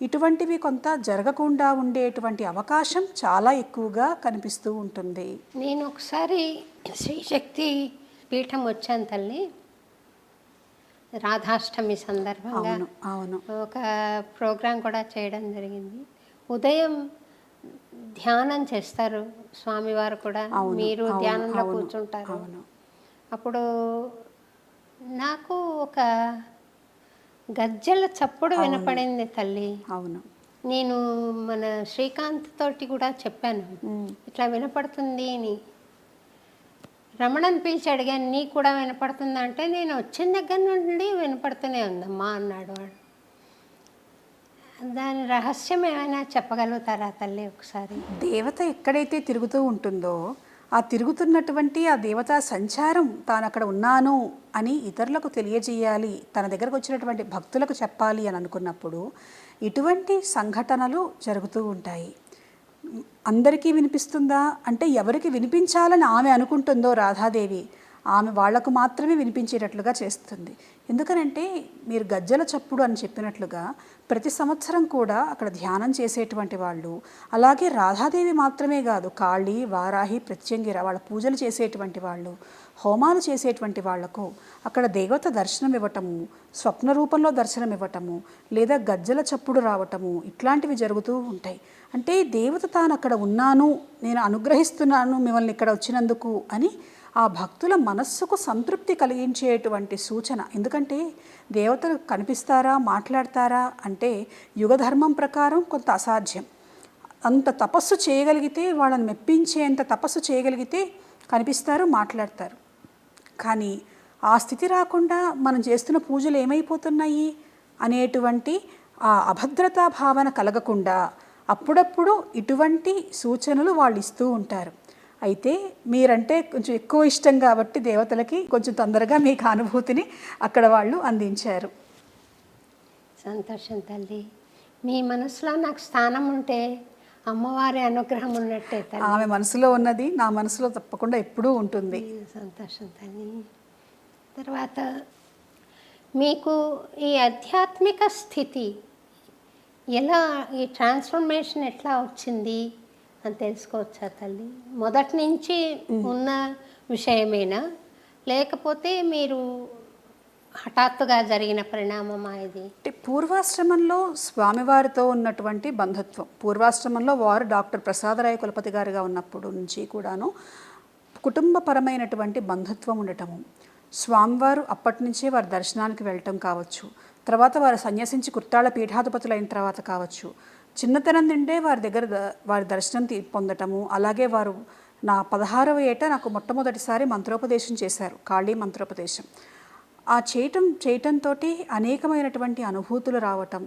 ఇటువంటివి కొంత జరగకుండా ఉండేటువంటి అవకాశం చాలా ఎక్కువగా కనిపిస్తూ ఉంటుంది. నేను ఒకసారి శ్రీశక్తి పీఠం వచ్చాను తల్లి, రాధాష్టమి సందర్భంగా. అవును, ఒక ప్రోగ్రాం కూడా చేయడం జరిగింది. ఉదయం ధ్యానం చేస్తారు స్వామివారు కూడా, మీరు ధ్యానంలో కూర్చుంటారు. అప్పుడు నాకు ఒక గజ్జల చప్పుడు వినపడింది తల్లి. అవును, నేను మన శ్రీకాంత్ తోటి కూడా చెప్పాను, ఇట్లా వినపడుతుంది అని. రమణని పిలిచి అడిగాను, నీకు కూడా వినపడుతుందా అంటే, నేను వచ్చిన దగ్గర నుండి వినపడుతూనే ఉందమ్మా అన్నాడు వాడు. దాని రహస్యం ఏమైనా చెప్పగలుగుతారా తల్లి ఒకసారి? దేవత ఎక్కడైతే తిరుగుతూ ఉంటుందో ఆ తిరుగుతున్నటువంటి ఆ దేవతా సంచారం తాను అక్కడ ఉన్నాను అని ఇతరులకు తెలియజేయాలి, తన దగ్గరకు వచ్చినటువంటి భక్తులకు చెప్పాలి అని అనుకున్నప్పుడు ఇటువంటి సంఘటనలు జరుగుతూ ఉంటాయి. అందరికీ వినిపిస్తుందా అంటే, ఎవరికి వినిపించాలని ఆమె అనుకుంటుందో రాధాదేవి, ఆమె వాళ్లకు మాత్రమే వినిపించేటట్లుగా చేస్తుంది. ఎందుకనంటే, మీరు గజ్జల చప్పుడు అని చెప్పినట్లుగా ప్రతి సంవత్సరం కూడా అక్కడ ధ్యానం చేసేటువంటి వాళ్ళు, అలాగే రాధాదేవి మాత్రమే కాదు, కాళీ, వారాహి, ప్రత్యంగిర వాళ్ళ పూజలు చేసేటువంటి వాళ్ళు, హోమాలు చేసేటువంటి వాళ్లకు అక్కడ దేవత దర్శనం ఇవ్వటము, స్వప్న రూపంలో దర్శనం ఇవ్వటము, లేదా గజ్జల చప్పుడు రావటము, ఇట్లాంటివి జరుగుతూ ఉంటాయి. అంటే దేవత తాను అక్కడ ఉన్నాను, నేను అనుగ్రహిస్తున్నాను మిమ్మల్ని ఇక్కడ వచ్చినందుకు అని ఆ భక్తుల మనస్సుకు సంతృప్తి కలిగించేటువంటి సూచన. ఎందుకంటే దేవతలు కనిపిస్తారా, మాట్లాడతారా అంటే యుగధర్మం ప్రకారం కొంత అసాధ్యం. అంత తపస్సు చేయగలిగితే, వాళ్ళని మెప్పించేంత తపస్సు చేయగలిగితే కనిపిస్తారు, మాట్లాడతారు. కానీ ఆ స్థితి రాకుండా మనం చేస్తున్న పూజలు ఏమైపోతున్నాయి అనేటువంటి ఆ అభద్రతా భావన కలగకుండా అప్పుడప్పుడు ఇటువంటి సూచనలు వాళ్ళు ఇస్తూ ఉంటారు. అయితే మీరంటే కొంచెం ఎక్కువ ఇష్టం కాబట్టి దేవతలకి కొంచెం తొందరగా మీకు అనుభూతిని అక్కడ వాళ్ళు అందించారు. సంతోషం తల్లి, మీ మనసులో నాకు స్థానం ఉంటే అమ్మవారి అనుగ్రహం ఉన్నట్టే తల్లి. ఆమె మనసులో ఉన్నది నా మనసులో తప్పకుండా ఎప్పుడూ ఉంటుంది. సంతోషం తల్లి. తర్వాత మీకు ఈ ఆధ్యాత్మిక స్థితి ఎలా, ఈ ట్రాన్స్ఫర్మేషన్ ఎట్లా వచ్చింది అని తెలుసుకోవచ్చా తల్లి? మొదటి నుంచి ఉన్న విషయమేనా, లేకపోతే మీరు హఠాత్తుగా జరిగిన పరిణామమా ఇది? అంటే పూర్వాశ్రమంలో స్వామివారితో ఉన్నటువంటి బంధుత్వం, పూర్వాశ్రమంలో వారు డాక్టర్ ప్రసాదరాయ కులపతి గారుగా ఉన్నప్పుడు నుంచి కూడాను కుటుంబపరమైనటువంటి బంధుత్వం ఉండటము, స్వామివారు అప్పటి నుంచే వారి దర్శనానికి వెళ్ళటం కావచ్చు, తర్వాత వారు సన్యసించి కుర్తాళ పీఠాధిపతులైన తర్వాత కావచ్చు, చిన్నతనం నుండే వారి దగ్గర వారి దర్శనం పొందటము. అలాగే వారు నా 16వ ఏట నాకు మొట్టమొదటిసారి మంత్రోపదేశం చేశారు, కాళీ మంత్రోపదేశం. ఆ చేయటంతో అనేకమైనటువంటి అనుభూతులు రావటం,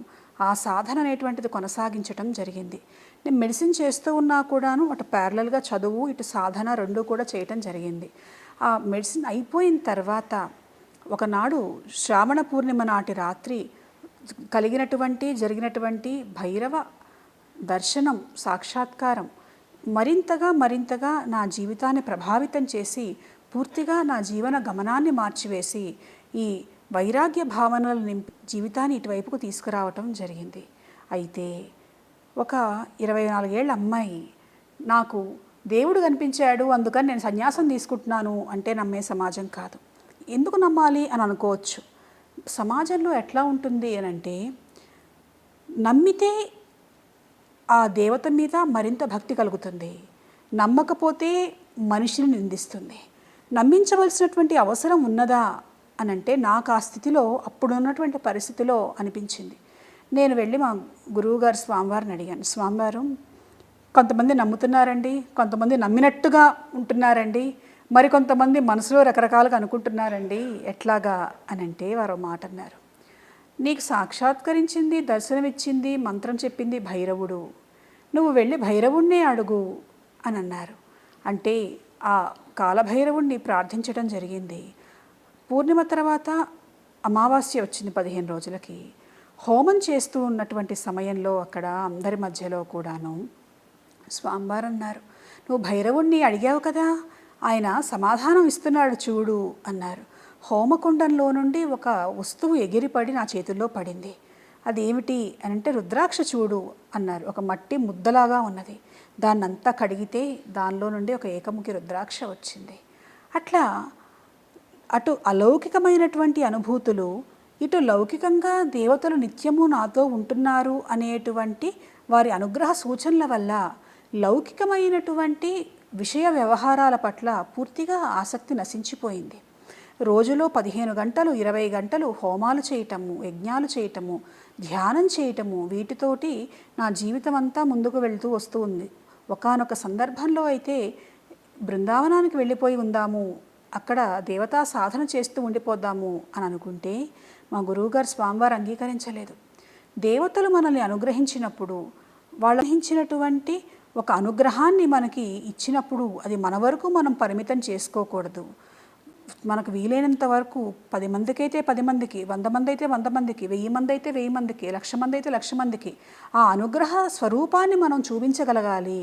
ఆ సాధన అనేటువంటిది కొనసాగించటం జరిగింది. నేను మెడిసిన్ చేస్తూ ఉన్నా కూడాను అటు ప్యారలల్గా చదువు ఇటు సాధన రెండూ కూడా చేయటం జరిగింది. ఆ మెడిసిన్ అయిపోయిన తర్వాత ఒకనాడు శ్రావణ పూర్ణిమ నాటి రాత్రి జరిగినటువంటి భైరవ దర్శనం సాక్షాత్కారం మరింతగా నా జీవితాన్ని ప్రభావితం చేసి పూర్తిగా నా జీవన గమనాన్ని మార్చివేసి ఈ వైరాగ్య భావనలు నింపి జీవితాన్ని ఇటువైపుకు తీసుకురావటం జరిగింది. అయితే ఒక 24 ఏళ్ళ అమ్మాయి నాకు దేవుడు కనిపించాడు అందుకని నేను సన్యాసం తీసుకుంటున్నాను అంటే నమ్మే సమాజం కాదు. ఎందుకు నమ్మాలి అని అనుకోవచ్చు. సమాజంలో ఎట్లా ఉంటుంది అని అంటే, నమ్మితే ఆ దేవత మీద మరింత భక్తి కలుగుతుంది, నమ్మకపోతే మనిషిని నిందిస్తుంది. నమ్మించవలసినటువంటి అవసరం ఉన్నదా అని అంటే నాకు ఆ స్థితిలో అప్పుడున్నటువంటి పరిస్థితిలో అనిపించింది. నేను వెళ్ళి మా గురువుగారు స్వామివారిని అడిగాను, స్వామివారు కొంతమంది నమ్ముతున్నారండి, కొంతమంది నమ్మినట్టుగా ఉంటున్నారండి, మరికొంతమంది మనసులో రకరకాలుగా అనుకుంటున్నారండి, ఎట్లాగా అని అంటే వారు మాట అన్నారు, నీకు సాక్షాత్కరించింది దర్శనమిచ్చింది మంత్రం చెప్పింది భైరవుడు, నువ్వు వెళ్ళి భైరవుణ్ణే అడుగు అని అన్నారు. అంటే ఆ కాలభైరవుణ్ణి ప్రార్థించడం జరిగింది. పూర్ణిమ తర్వాత అమావాస్య వచ్చింది 15 రోజులకి. హోమం చేస్తూ ఉన్నటువంటి సమయంలో అక్కడ అందరి మధ్యలో కూడాను స్వామివారు అన్నారు, నువ్వు భైరవుణ్ణి అడిగావు కదా, ఆయన సమాధానం ఇస్తున్నాడు చూడు అన్నారు. హోమకుండంలో నుండి ఒక వస్తువు ఎగిరిపడి నా చేతుల్లో పడింది. అదేమిటి అని అంటే రుద్రాక్ష చూడు అన్నారు. ఒక మట్టి ముద్దలాగా ఉన్నది, దాన్నంతా కడిగితే దానిలో నుండి ఒక ఏకముఖి రుద్రాక్ష వచ్చింది. అట్లా అటు అలౌకికమైనటువంటి అనుభూతులు, ఇటు లౌకికంగా దేవతలు నిత్యము నాతో ఉంటున్నారు అనేటువంటి వారి అనుగ్రహ సూచనల వల్ల లౌకికమైనటువంటి విషయ వ్యవహారాల పట్ల పూర్తిగా ఆసక్తి నశించిపోయింది. రోజులో 15 గంటలు 20 గంటలు హోమాలు చేయటము, యజ్ఞాలు చేయటము, ధ్యానం చేయటము, వీటితోటి నా జీవితం అంతా ముందుకు వెళ్తూ వస్తూ ఉంది. ఒకానొక సందర్భంలో అయితే బృందావనానికి వెళ్ళిపోయి ఉందాము, అక్కడ దేవతా సాధన చేస్తూ ఉండిపోద్దాము అని అనుకుంటే మా గురువుగారు స్వామివారు అంగీకరించలేదు. దేవతలు మనల్ని అనుగ్రహించినప్పుడు, వాళ్ళు అనుగ్రహించినటువంటి ఒక అనుగ్రహాన్ని మనకి ఇచ్చినప్పుడు అది మన వరకు మనం పరిమితం చేసుకోకూడదు. మనకు వీలైనంత వరకు 10 మందికైతే 10 మందికి, 100 మంది అయితే 100 మందికి, 1000 మంది అయితే 1000 మందికి, 1,00,000 మంది అయితే 1,00,000 మందికి ఆ అనుగ్రహ స్వరూపాన్ని మనం చూపించగలగాలి.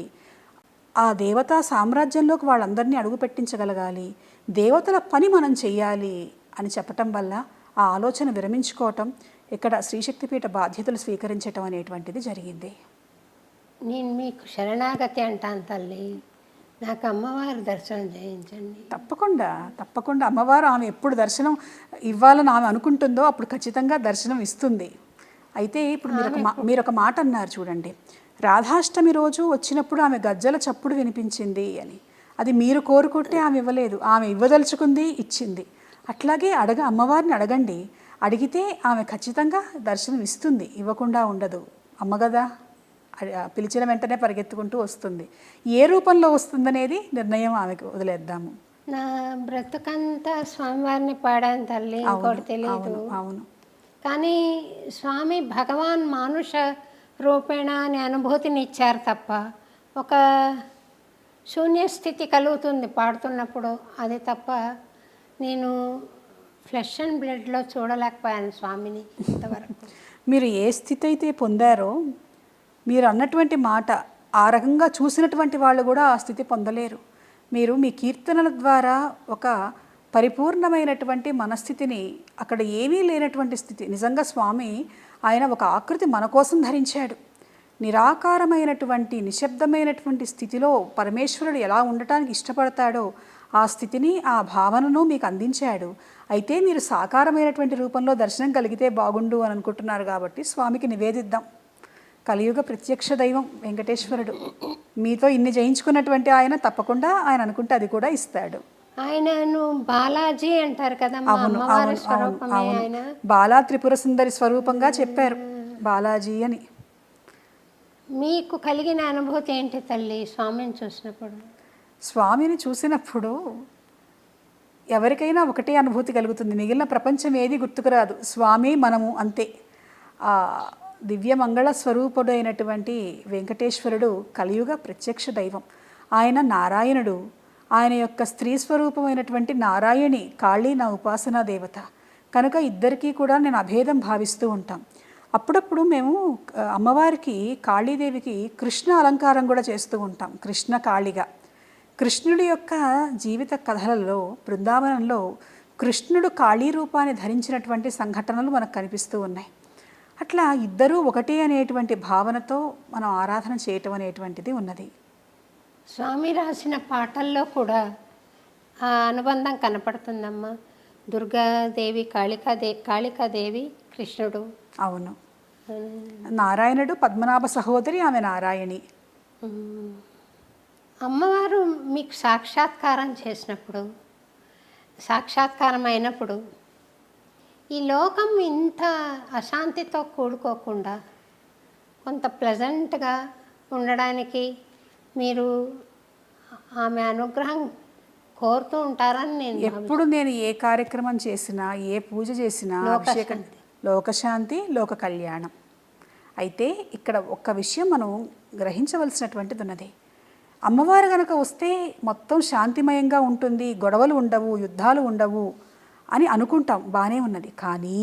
ఆ దేవతా సామ్రాజ్యంలోకి వాళ్ళందరినీ అడుగు పెట్టించగలగాలి. దేవతల పని మనం చెయ్యాలి అని చెప్పటం వల్ల ఆ ఆలోచన విరమించుకోవటం, ఇక్కడ శ్రీశక్తిపీఠ బాధ్యతలు స్వీకరించటం అనేటువంటిది జరిగింది. నేను మీకు శరణాగతి అంటాను తల్లి, నాకు అమ్మవారి దర్శనం చేయించండి. తప్పకుండా అమ్మవారు ఆమె ఎప్పుడు దర్శనం ఇవ్వాలని ఆమె అనుకుంటుందో అప్పుడు ఖచ్చితంగా దర్శనం ఇస్తుంది. అయితే ఇప్పుడు మీరు ఒక మాట అన్నారు చూడండి, రాధాష్టమి రోజు వచ్చినప్పుడు ఆమె గజ్జల చప్పుడు వినిపించింది అని. అది మీరు కోరుకుంటే ఆమె ఇవ్వలేదు, ఆమె ఇవ్వదలుచుకుంది, ఇచ్చింది. అట్లాగే అమ్మవారిని అడగండి, అడిగితే ఆమె ఖచ్చితంగా దర్శనం ఇస్తుంది, ఇవ్వకుండా ఉండదు. అమ్మ కదా, పిలిచిన వెంటనే పరిగెత్తుకుంటూ వస్తుంది. ఏ రూపంలో వస్తుందనేది నిర్ణయం ఆమెకు వదిలేద్దాము. నా బ్రతుకంతా స్వామివారిని పాడాను తల్లి, ఇంకోటి తెలియదు. అవును, కానీ స్వామి భగవాన్ మానుష రూపేణ అనే అనుభూతిని ఇచ్చారు తప్ప ఒక శూన్యస్థితి కలుగుతుంది పాడుతున్నప్పుడు, అది తప్ప నేను ఫ్లెష్ అండ్ బ్లడ్లో చూడలేకపోయాను స్వామిని ఇంతవరకు. మీరు ఏ స్థితి అయితే పొందారో, మీరు అన్నటువంటి మాట ఆ రకంగా చూసినటువంటి వాళ్ళు కూడా ఆ స్థితి పొందలేరు. మీరు మీ కీర్తనల ద్వారా ఒక పరిపూర్ణమైనటువంటి మనస్థితిని, అక్కడ ఏమీ లేనటువంటి స్థితి, నిజంగా స్వామి ఆయన ఒక ఆకృతి మన కోసం ధరించాడు. నిరాకారమైనటువంటి నిశ్శబ్దమైనటువంటి స్థితిలో పరమేశ్వరుడు ఎలా ఉండటానికి ఇష్టపడతాడో ఆ స్థితిని, ఆ భావనను మీకు అందించాడు. అయితే మీరు సాకారమైనటువంటి రూపంలో దర్శనం కలిగితే బాగుండు అని అనుకుంటున్నారు కాబట్టి స్వామికి నివేదిద్దాం. కలియుగ ప్రత్యక్ష దైవం వెంకటేశ్వరుడు. మీతో ఇన్ని జయించుకున్నటువంటి ఆయన తప్పకుండా ఆయన అనుకుంటే అది కూడా ఇస్తాడు. ఆయనను బాలాజీ అంటారు కదా, మా అవును అమ్మవారి అవును అవును స్వరూపమే అవును. ఆయన. బాలా త్రిపుర సుందరి స్వరూపంగా చెప్పారు బాలాజీ అని. మీకు కలిగిన అనుభూతి ఏంటి తల్లి స్వామిని చూసినప్పుడు? స్వామిని చూసినప్పుడు ఎవరికైనా ఒకటే అనుభూతి కలుగుతుంది, మిగిలిన ప్రపంచం ఏది గుర్తుకురాదు. స్వామి మనము అంతే. ఆ దివ్య మంగళ స్వరూపుడైనటువంటి వెంకటేశ్వరుడు కలియుగ ప్రత్యక్ష దైవం. ఆయన నారాయణుడు. ఆయన యొక్క స్త్రీ స్వరూపమైనటువంటి నారాయణి కాళీ నా ఉపాసనా దేవత కనుక ఇద్దరికీ కూడా నేను అభేదం భావిస్తూ ఉంటాం. అప్పుడప్పుడు మేము అమ్మవారికి కాళీదేవికి కృష్ణ అలంకారం కూడా చేస్తూ ఉంటాం, కృష్ణ కాళిగా. కృష్ణుడి యొక్క జీవిత కథలలో బృందావనంలో కృష్ణుడు కాళీ రూపాన్ని ధరించినటువంటి సంఘటనలు మనకు కనిపిస్తూ ఉన్నాయి. అట్లా ఇద్దరూ ఒకటే అనేటువంటి భావనతో మనం ఆరాధన చేయటం అనేటువంటిది ఉన్నది. స్వామి రాసిన పాటల్లో కూడా ఆ అనుబంధం కనపడుతుందమ్మా. దుర్గాదేవి కాళికాదేవి కృష్ణుడు. అవును, నారాయణుడు పద్మనాభ సహోదరి, ఆమె నారాయణి. అమ్మవారు మీకు సాక్షాత్కారం అయినప్పుడు ఈ లోకం ఇంత అశాంతితో కూడుకోకుండా కొంత ప్లెజెంట్గా ఉండడానికి మీరు ఆమె అనుగ్రహం కోరుతూ ఉంటారని నేను ఎప్పుడు నేను ఏ కార్యక్రమం చేసినా, ఏ పూజ చేసినా అభిషేకం, లోకశాంతి, లోక కళ్యాణం. అయితే ఇక్కడ ఒక్క విషయం మనం గ్రహించవలసినటువంటిది ఉన్నది. అమ్మవారు కనుక వస్తే మొత్తం శాంతిమయంగా ఉంటుంది, గొడవలు ఉండవు, యుద్ధాలు ఉండవు అని అనుకుంటాం, బాగానే ఉన్నది. కానీ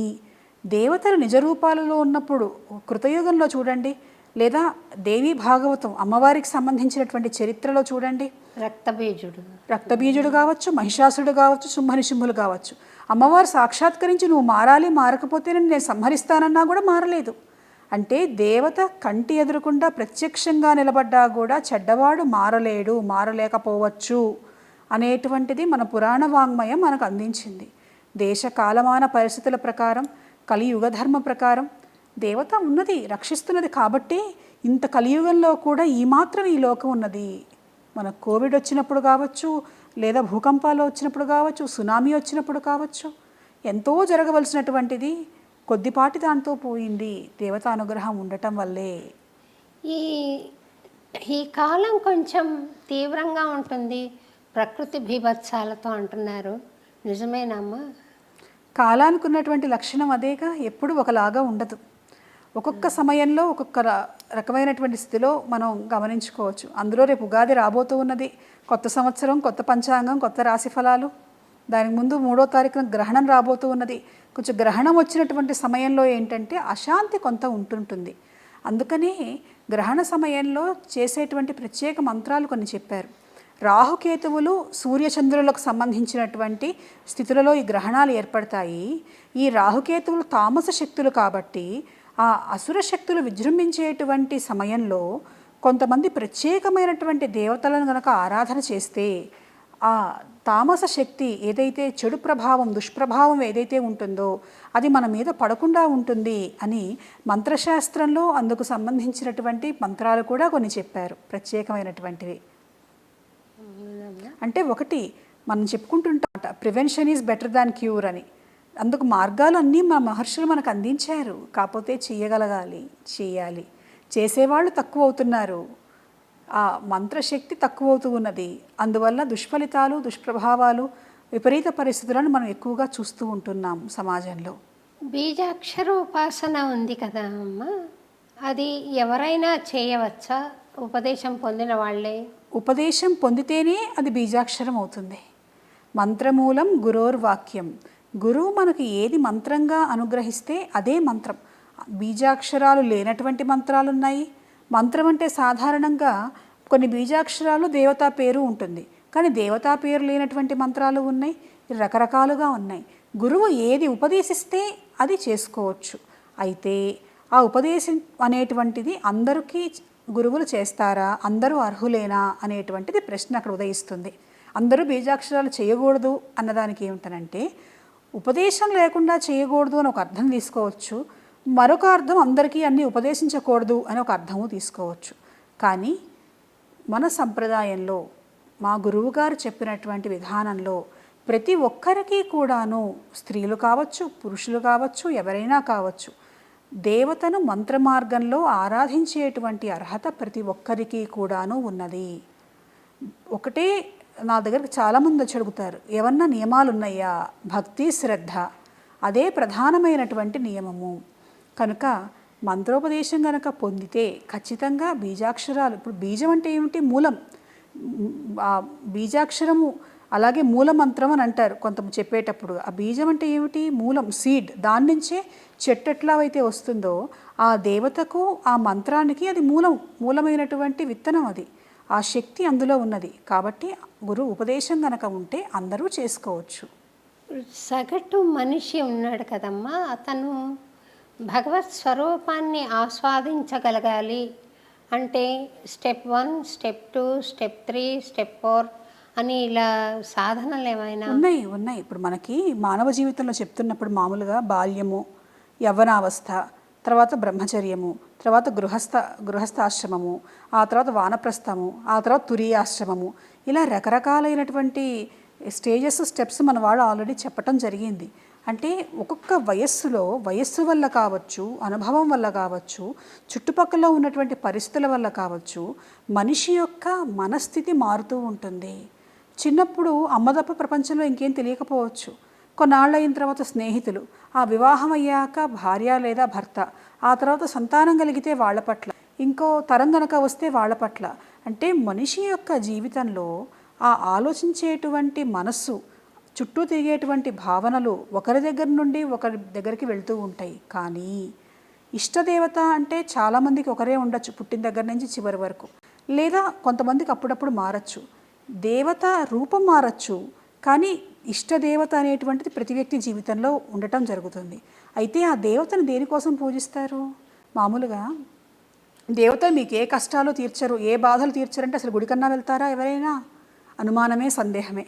దేవతలు నిజరూపాలలో ఉన్నప్పుడు కృతయుగంలో చూడండి, లేదా దేవీ భాగవతం అమ్మవారికి సంబంధించినటువంటి చరిత్రలో చూడండి, రక్తబీజుడు కావచ్చు, మహిషాసుడు కావచ్చు, శుంభనిశుంభులు కావచ్చు, అమ్మవారు సాక్షాత్కరించి నువ్వు మారాలి, మారకపోతే నేను సంహరిస్తానన్నా కూడా మారలేదు. అంటే దేవత కంటి ఎదురకుండా ప్రత్యక్షంగా నిలబడ్డా కూడా చెడ్డవాడు మారలేడు, మారలేకపోవచ్చు అనేటువంటిది మన పురాణ వాంగ్మయం మనకు అందించింది. దేశ కాలమాన పరిస్థితుల ప్రకారం, కలియుగ ధర్మ ప్రకారం దేవత ఉన్నది, రక్షిస్తున్నది. కాబట్టి ఇంత కలియుగంలో కూడా ఈ మాత్రం ఈ లోకం ఉన్నది. మన కోవిడ్ వచ్చినప్పుడు కావచ్చు, లేదా భూకంపాలు వచ్చినప్పుడు కావచ్చు, సునామీ వచ్చినప్పుడు కావచ్చు, ఎంతో జరగవలసినటువంటిది కొద్దిపాటి దాంతో పోయింది దేవతా అనుగ్రహం ఉండటం వల్లే. ఈ కాలం కొంచెం తీవ్రంగా ఉంటుంది, ప్రకృతి బీభత్సాలతో అంటున్నారు, నిజమేనమ్మా? కాలానికి ఉన్నటువంటి లక్షణం అదేగా, ఎప్పుడు ఒకలాగా ఉండదు. ఒక్కొక్క సమయంలో ఒక్కొక్క రకమైనటువంటి స్థితిలో మనం గమనించుకోవచ్చు. అందులో రేపు ఉగాది రాబోతూ ఉన్నది, కొత్త సంవత్సరం, కొత్త పంచాంగం, కొత్త రాశి ఫలాలు. దానికి ముందు 3వ తారీఖున గ్రహణం రాబోతూ ఉన్నది. కొంచెం గ్రహణం వచ్చినటువంటి సమయంలో ఏంటంటే అశాంతి కొంత ఉంటుంటుంది. అందుకనే గ్రహణ సమయంలో చేసేటువంటి ప్రత్యేక మంత్రాలు కొన్ని చెప్పారు. రాహుకేతువులు సూర్యచంద్రులకు సంబంధించినటువంటి స్థితులలో ఈ గ్రహణాలు ఏర్పడతాయి. ఈ రాహుకేతువులు తామస శక్తులు కాబట్టి ఆ అసుర శక్తులు విజృంభించేటువంటి సమయంలో కొంతమంది ప్రత్యేకమైనటువంటి దేవతలను గనక ఆరాధన చేస్తే ఆ తామస శక్తి ఏదైతే చెడు ప్రభావం, దుష్ప్రభావం ఏదైతే ఉంటుందో అది మన మీద పడకుండా ఉంటుంది అని మంత్రశాస్త్రంలో అందుకు సంబంధించినటువంటి మంత్రాలు కూడా కొన్ని చెప్పారు, ప్రత్యేకమైనటువంటివి. అంటే ఒకటి మనం చెప్పుకుంటుంటాం, prevention is better than cure అని. అందుకు మార్గాలు అన్నీ మా మహర్షులు మనకు అందించారు. కాకపోతే చేయగలగాలి, చేయాలి. చేసేవాళ్ళు తక్కువ అవుతున్నారు, ఆ మంత్రశక్తి తక్కువ అవుతూ ఉన్నది. అందువల్ల దుష్ఫలితాలు, దుష్ప్రభావాలు, విపరీత పరిస్థితులను మనం ఎక్కువగా చూస్తూ ఉంటున్నాం సమాజంలో. బీజాక్షర ఉపాసన ఉంది కదా అమ్మ, అది ఎవరైనా చేయవచ్చా? ఉపదేశం పొందిన వాళ్ళే? ఉపదేశం పొందితేనే అది బీజాక్షరం అవుతుంది. మంత్రమూలం గురోర్వాక్యం. గురువు మనకి ఏది మంత్రంగా అనుగ్రహిస్తే అదే మంత్రం. బీజాక్షరాలు లేనటువంటి మంత్రాలు ఉన్నాయి. మంత్రం అంటే సాధారణంగా కొన్ని బీజాక్షరాలు దేవతా పేరు ఉంటుంది, కానీ దేవతా పేరు లేనటువంటి మంత్రాలు ఉన్నాయి, రకరకాలుగా ఉన్నాయి. గురువు ఏది ఉపదేశిస్తే అది చేసుకోవచ్చు. అయితే ఆ ఉపదేశం అనేటువంటిది అందరికీ గురువులు చేస్తారా, అందరూ అర్హులేనా అనేటువంటిది ప్రశ్న అక్కడ ఉదయిస్తుంది. అందరూ బీజాక్షరాలు చేయకూడదు అన్నదానికి ఏమిటనంటే ఉపదేశం లేకుండా చేయకూడదు అని ఒక అర్థం తీసుకోవచ్చు. మరొక అర్థం అందరికీ అన్నీ ఉపదేశించకూడదు అని ఒక అర్థము తీసుకోవచ్చు. కానీ మన సంప్రదాయంలో మా గురువుగారు చెప్పినటువంటి విధానంలో ప్రతి ఒక్కరికి కూడాను, స్త్రీలు కావచ్చు, పురుషులు కావచ్చు, ఎవరైనా కావచ్చు, దేవతను మంత్రమార్గంలో ఆరాధించేటువంటి అర్హత ప్రతి ఒక్కరికి కూడాను ఉన్నది. ఒకటే నా దగ్గరకు చాలామంది వచ్చి అడుగుతారు, ఏమన్నా నియమాలు ఉన్నాయా? భక్తి, శ్రద్ధ అదే ప్రధానమైనటువంటి నియమము. కనుక మంత్రోపదేశం కనుక పొందితే ఖచ్చితంగా బీజాక్షరాలు, ఇప్పుడు బీజం అంటే ఏమిటి? మూలం. ఆ బీజాక్షరము అలాగే మూల మంత్రం అని అంటారు కొంత చెప్పేటప్పుడు. ఆ బీజం అంటే ఏమిటి? మూలం, సీడ్. దాని నుంచే చెట్టు ఎట్లా అయితే వస్తుందో ఆ దేవతకు, ఆ మంత్రానికి అది మూలమైనటువంటి విత్తనం. అది ఆ శక్తి అందులో ఉన్నది. కాబట్టి గురు ఉపదేశం కనుక ఉంటే అందరూ చేసుకోవచ్చు. సగటు మనిషి ఉన్నాడు కదమ్మా, అతను భగవత్ స్వరూపాన్ని ఆస్వాదించగలగాలి అంటే స్టెప్ 1, స్టెప్ 2, స్టెప్ 3, స్టెప్ 4 అని ఇలా సాధనలు ఏమైనా ఉన్నాయి. ఇప్పుడు మనకి మానవ జీవితంలో చెప్తున్నప్పుడు మామూలుగా బాల్యము, యవ్వనావస్థ, తర్వాత బ్రహ్మచర్యము, తర్వాత గృహస్థాశ్రమము, ఆ తర్వాత వానప్రస్థము, ఆ తర్వాత తురీయాశ్రమము, ఇలా రకరకాలైనటువంటి స్టెప్స్ మన వాళ్ళు ఆల్రెడీ చెప్పటం జరిగింది. అంటే ఒక్కొక్క వయస్సు వల్ల కావచ్చు, అనుభవం వల్ల కావచ్చు, చుట్టుపక్కల ఉన్నటువంటి పరిస్థితుల వల్ల కావచ్చు, మనిషి యొక్క మనస్థితి మారుతూ ఉంటుంది. చిన్నప్పుడు అమ్మ తప్ప ప్రపంచంలో ఇంకేం తెలియకపోవచ్చు. కొన్నాళ్ళు అయిన తర్వాత స్నేహితులు, ఆ వివాహం అయ్యాక భార్య లేదా భర్త, ఆ తర్వాత సంతానం కలిగితే వాళ్ళ పట్ల, ఇంకో తరం గనక వస్తే వాళ్ళ పట్ల. అంటే మనిషి యొక్క జీవితంలో ఆ ఆలోచించేటువంటి మనస్సు, చుట్టూ తిరిగేటువంటి భావనలు ఒకరి దగ్గర నుండి ఒకరి దగ్గరికి వెళ్తూ ఉంటాయి. కానీ ఇష్టదేవత అంటే చాలామందికి ఒకరే ఉండొచ్చు, పుట్టిన దగ్గర నుంచి చివరి వరకు. లేదా కొంతమందికి అప్పుడప్పుడు మారచ్చు, దేవత రూపం మారచ్చు. కానీ ఇష్టదేవత అనేటువంటిది ప్రతి వ్యక్తి జీవితంలో ఉండటం జరుగుతుంది. అయితే ఆ దేవతను దేనికోసం పూజిస్తారు? మామూలుగా దేవత మీకు ఏ కష్టాలు తీర్చరు, ఏ బాధలు తీర్చరంటే అసలు గుడికన్నా వెళ్తారా ఎవరైనా? అనుమానమే, సందేహమే.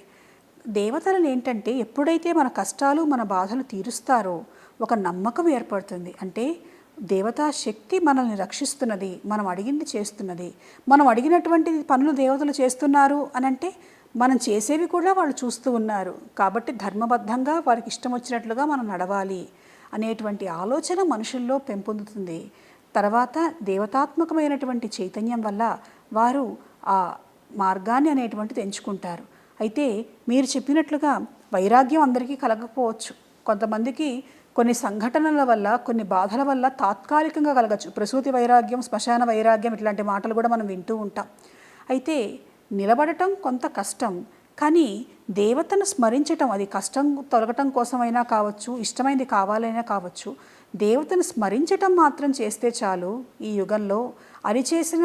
దేవతలను ఏంటంటే ఎప్పుడైతే మన కష్టాలు, మన బాధలు తీరుస్తారో ఒక నమ్మకం ఏర్పడుతుంది. అంటే దేవతా శక్తి మనల్ని రక్షిస్తున్నది, మనం అడిగింది చేస్తున్నది, మనం అడిగినటువంటి పనులు దేవతలు చేస్తున్నారు అని అంటే మనం చేసేవి కూడా వాళ్ళు చూస్తూ ఉన్నారు. కాబట్టి ధర్మబద్ధంగా వారికి ఇష్టం వచ్చినట్లుగా మనం నడవాలి అనేటువంటి ఆలోచన మనుషుల్లో పెంపొందుతుంది. తర్వాత దేవతాత్మకమైనటువంటి చైతన్యం వల్ల వారు ఆ మార్గాన్ని అనేటువంటిది ఎంచుకుంటారు. అయితే మీరు చెప్పినట్లుగా వైరాగ్యం అందరికీ కలగకపోవచ్చు. కొంతమందికి కొన్ని సంఘటనల వల్ల, కొన్ని బాధల వల్ల తాత్కాలికంగా కలగచ్చు. ప్రసూతి వైరాగ్యం, శ్మశాన వైరాగ్యం ఇట్లాంటి మాటలు కూడా మనం వింటూ ఉంటాం. అయితే నిలబడటం కొంత కష్టం. కానీ దేవతను స్మరించటం, అది కష్టం తొలగటం కోసమైనా కావచ్చు, ఇష్టమైనది కావాలైనా కావచ్చు, దేవతను స్మరించటం మాత్రం చేస్తే చాలు. ఈ యుగంలో అది చేసిన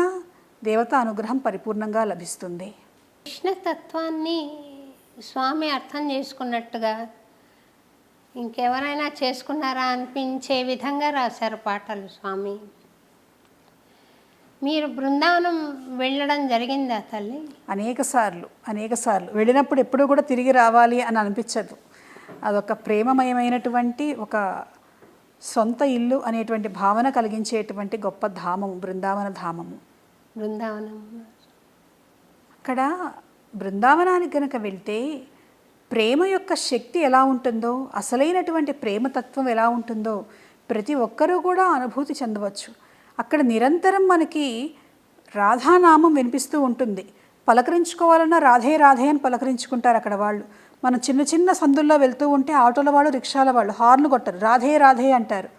దేవత అనుగ్రహం పరిపూర్ణంగా లభిస్తుంది. కృష్ణతత్వాన్ని స్వామి అర్థం చేసుకున్నట్టుగా ఇంకెవరైనా చేసుకున్నారా అనిపించే విధంగా రాశారు పాటలు స్వామి. మీరు బృందావనం వెళ్ళడం జరిగిందా తల్లి? అనేక సార్లు వెళ్ళినప్పుడు ఎప్పుడూ కూడా తిరిగి రావాలి అని అనిపించదు. అదొక ప్రేమమయమైనటువంటి, ఒక సొంత ఇల్లు అనేటువంటి భావన కలిగించేటువంటి గొప్ప ధామము బృందావన ధామము. బృందావనం అక్కడ బృందావనానికి కనుక వెళ్తే ప్రేమ యొక్క శక్తి ఎలా ఉంటుందో, అసలైనటువంటి ప్రేమతత్వం ఎలా ఉంటుందో ప్రతి ఒక్కరూ కూడా అనుభూతి చెందవచ్చు. అక్కడ నిరంతరం మనకి రాధానామం వినిపిస్తూ ఉంటుంది. పలకరించుకోవాలన్నా రాధే రాధే అని పలకరించుకుంటారు అక్కడ వాళ్ళు. మనం చిన్న చిన్న సందుల్లో వెళ్తూ ఉంటే ఆటోల వాళ్ళు, రిక్షాల వాళ్ళు హార్న్ కొట్టరు, రాధే రాధే అంటారు.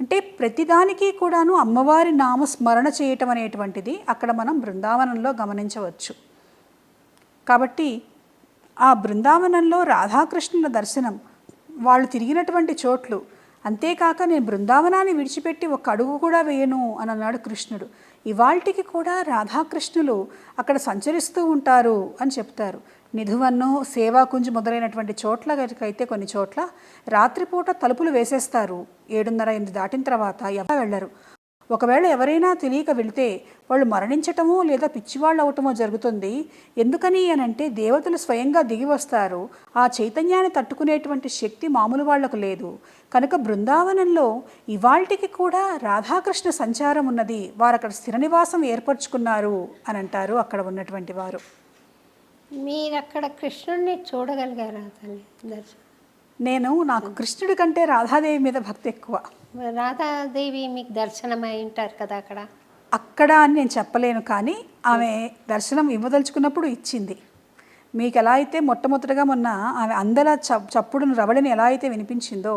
అంటే ప్రతిదానికి కూడాను అమ్మవారి నామస్మరణ చేయటం అనేటువంటిది అక్కడ మనం బృందావనంలో గమనించవచ్చు. కాబట్టి ఆ బృందావనంలో రాధాకృష్ణుల దర్శనం, వాళ్ళు తిరిగినటువంటి చోట్లు. అంతేకాక నేను బృందావనాన్ని విడిచిపెట్టి ఒక అడుగు కూడా వేయను అని అన్నాడు కృష్ణుడు. ఇవాల్టికి కూడా రాధాకృష్ణులు అక్కడ సంచరిస్తూ ఉంటారు అని చెప్తారు. నిధువన్ను, సేవాకుంజ్ మొదలైనటువంటి చోట్లకైతే కొన్ని చోట్ల రాత్రిపూట తలుపులు వేసేస్తారు. 7:30, 8 దాటిన తర్వాత ఎవరు వెళ్ళరు. ఒకవేళ ఎవరైనా తెలియక వెళితే వాళ్ళు మరణించటమో లేదా పిచ్చివాళ్ళు అవటమో జరుగుతుంది. ఎందుకని అనంటే దేవతలు స్వయంగా దిగి వస్తారు. ఆ చైతన్యాన్ని తట్టుకునేటువంటి శక్తి మామూలు వాళ్లకు లేదు. కనుక బృందావనంలో ఇవాల్టికి కూడా రాధాకృష్ణ సంచారం ఉన్నది. వారు అక్కడ స్థిర నివాసం ఏర్పరచుకున్నారు అని అంటారు అక్కడ ఉన్నటువంటి వారు. మీరు అక్కడ కృష్ణుడిని చూడగలిగారా తల్లి? నాకు కృష్ణుడి కంటే రాధాదేవి మీద భక్తి ఎక్కువ. రాధాదేవి మీకు దర్శనం అయి ఉంటారు కదా అక్కడ అని నేను చెప్పలేను, కానీ ఆమె దర్శనం ఇవ్వదలుచుకున్నప్పుడు ఇచ్చింది. మీకు ఎలా అయితే మొట్టమొదటిగా మొన్న ఆమె అందల చప్పుడును రవళిని ఎలా అయితే వినిపించిందో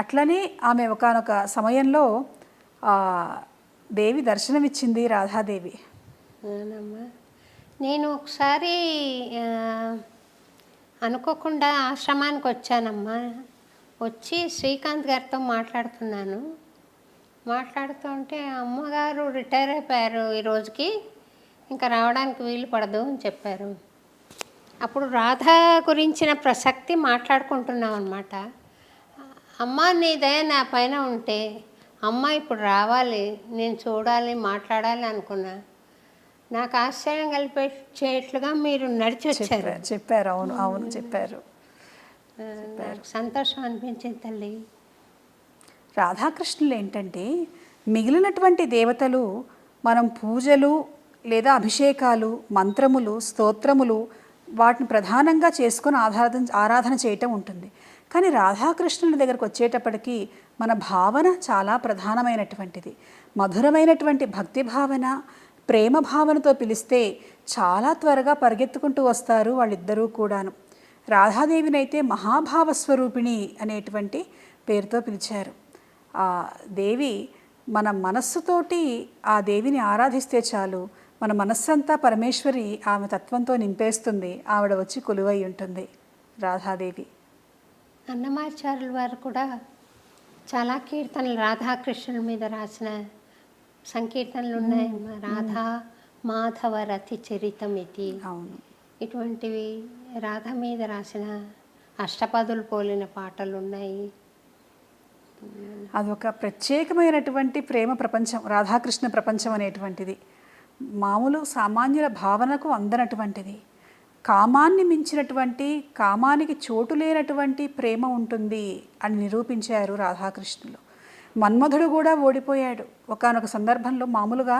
అట్లనే ఆమె ఒకానొక సమయంలో దేవి దర్శనమిచ్చింది, రాధాదేవి. నేను ఒకసారి అనుకోకుండా ఆశ్రమానికి వచ్చానమ్మా. వచ్చి శ్రీకాంత్ గారితో మాట్లాడుతుంటే అమ్మగారు రిటైర్ అయిపోయారు ఈ రోజుకి, ఇంకా రావడానికి వీలు పడదు అని చెప్పారు. అప్పుడు రాధా గురించిన ప్రసక్తి మాట్లాడుకుంటున్నాం అనమాట. అమ్మ నీదే నా పైన ఉంటే అమ్మ ఇప్పుడు రావాలి, నేను చూడాలి, మాట్లాడాలి అనుకున్నా. నాకు ఆశ్చర్యం కలిపేట్లుగా మీరు నడిచి వచ్చారు. చెప్పారు. అవును చెప్పారు. నాకు సంతోషం అనిపించింది తల్లి. రాధాకృష్ణులు ఏంటంటే మిగిలినటువంటి దేవతలు మనం పూజలు లేదా అభిషేకాలు, మంత్రములు, స్తోత్రములు వాటిని ప్రధానంగా చేసుకొని ఆరాధన చేయటం ఉంటుంది. కానీ రాధాకృష్ణుల దగ్గరకు వచ్చేటప్పటికి మన భావన చాలా ప్రధానమైనటువంటిది. మధురమైనటువంటి భక్తి భావన, ప్రేమ భావనతో పిలిస్తే చాలా త్వరగా పరిగెత్తుకుంటూ వస్తారు వాళ్ళిద్దరూ కూడాను. రాధాదేవినైతే మహాభావస్వరూపిణి అనేటువంటి పేరుతో పిలిచారు. ఆ దేవి మన మనస్సుతోటి ఆ దేవిని ఆరాధిస్తే చాలు, మన మనస్సంతా పరమేశ్వరి ఆమె తత్వంతో నింపేస్తుంది. ఆవిడ వచ్చి కొలువై ఉంటుంది రాధాదేవి. అన్నమాచార్యుల వారు కూడా చాలా కీర్తనలు రాధాకృష్ణుల మీద రాసిన సంకీర్తనలు ఉన్నాయి. రాధా మాధవ రతి చరితమితి, అవును, ఇటువంటివి రాధ మీద రాసిన అష్టపదులు పోలిన పాటలు ఉన్నాయి. అదొక ప్రత్యేకమైనటువంటి ప్రేమ ప్రపంచం, రాధాకృష్ణ ప్రపంచం అనేటువంటిది. మామూలు సామాన్యుల భావనకు అందనటువంటిది. కామాన్ని మించినటువంటి, కామానికి చోటు లేనటువంటి ప్రేమ ఉంటుంది అని నిరూపించారు రాధాకృష్ణులు. మన్మధుడు కూడా ఓడిపోయాడు ఒకానొక సందర్భంలో. మామూలుగా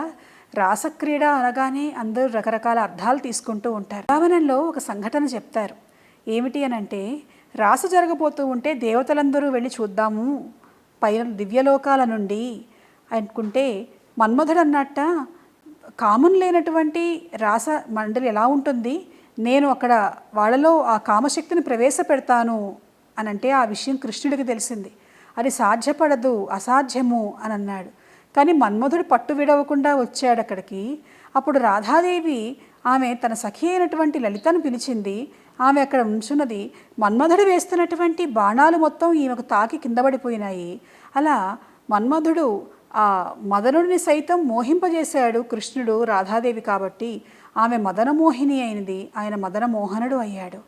రాసక్రీడ అనగానే అందరూ రకరకాల అర్థాలు తీసుకుంటూ ఉంటారు. భావనలో ఒక సంఘటన చెప్తారు. ఏమిటి అనంటే, రాసు జరగబోతూ ఉంటే దేవతలందరూ వెళ్ళి చూద్దాము పైన దివ్యలోకాల నుండి అనుకుంటే, మన్మధుడు అన్నట్ట కామం లేనటువంటి రాస మండలి ఎలా ఉంటుంది, నేను అక్కడ వాళ్ళలో ఆ కామశక్తిని ప్రవేశపెడతాను అని అంటే ఆ విషయం కృష్ణుడికి తెలిసింది. అది సాధ్యపడదు, అసాధ్యము అని అన్నాడు. కానీ మన్మధుడు పట్టు విడవకుండా వచ్చాడు అక్కడికి. అప్పుడు రాధాదేవి ఆమె తన సఖి అయినటువంటి లలితను పిలిచింది. ఆమె అక్కడ ఉంచున్నది. మన్మధుడు వేస్తున్నటువంటి బాణాలు మొత్తం ఈమెకు తాకి కింద పడిపోయినాయి. అలా మన్మధుడు ఆ మదనుడిని సైతం మోహింపజేశాడు కృష్ణుడు రాధాదేవి కాబట్టి ఆమె మదనమోహిని అయినది, ఆయన మదనమోహనుడు అయ్యాడు.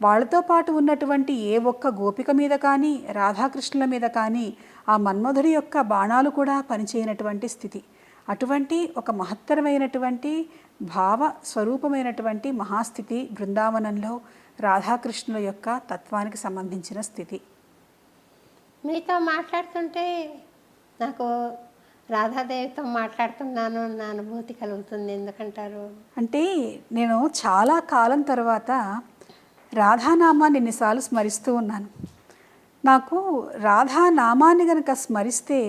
వాళ్ళతో పాటు ఉన్నటువంటి ఏ ఒక్క గోపిక మీద కానీ రాధాకృష్ణుల మీద కానీ ఆ మన్మధుడి యొక్క బాణాలు కూడా పనిచేయనటువంటి స్థితి. అటువంటి ఒక మహత్తరమైనటువంటి భావ స్వరూపమైనటువంటి మహాస్థితి బృందావనంలో రాధాకృష్ణుల యొక్క తత్వానికి సంబంధించిన స్థితి. మీతో మాట్లాడుతుంటే నాకు రాధాదేవితో మాట్లాడుతున్నాను అన్న అనుభూతి కలుగుతుంది. ఎందుకంటారు అంటే నేను చాలా కాలం తర్వాత రాధానామాన్ని ఎన్నిసార్లు స్మరిస్తూ ఉన్నాను. నాకు రాధానామాన్ని కనుక స్మరిస్తే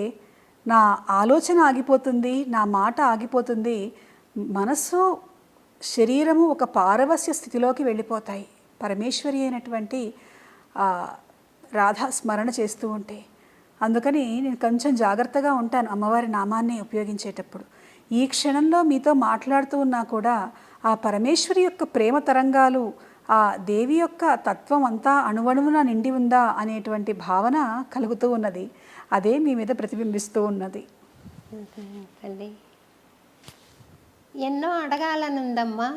నా ఆలోచన ఆగిపోతుంది, నా మాట ఆగిపోతుంది, మనస్సు శరీరము ఒక పారవస్య స్థితిలోకి వెళ్ళిపోతాయి పరమేశ్వరి అయినటువంటి రాధా స్మరణ చేస్తూ ఉంటే. అందుకని నేను కొంచెం జాగ్రత్తగా ఉంటాను అమ్మవారి నామాన్ని ఉపయోగించేటప్పుడు. ఈ క్షణంలో మీతో మాట్లాడుతూ ఉన్నా కూడా ఆ పరమేశ్వరి యొక్క ప్రేమ తరంగాలు, ఆ దేవి యొక్క తత్వం అంతా అణువణువున నిండి ఉందా అనేటువంటి భావన కలుగుతూ ఉన్నది. అదే మీ మీద ప్రతిబింబిస్తూ ఉన్నది. ఎన్నో అడగాలని ఉందమ్మా.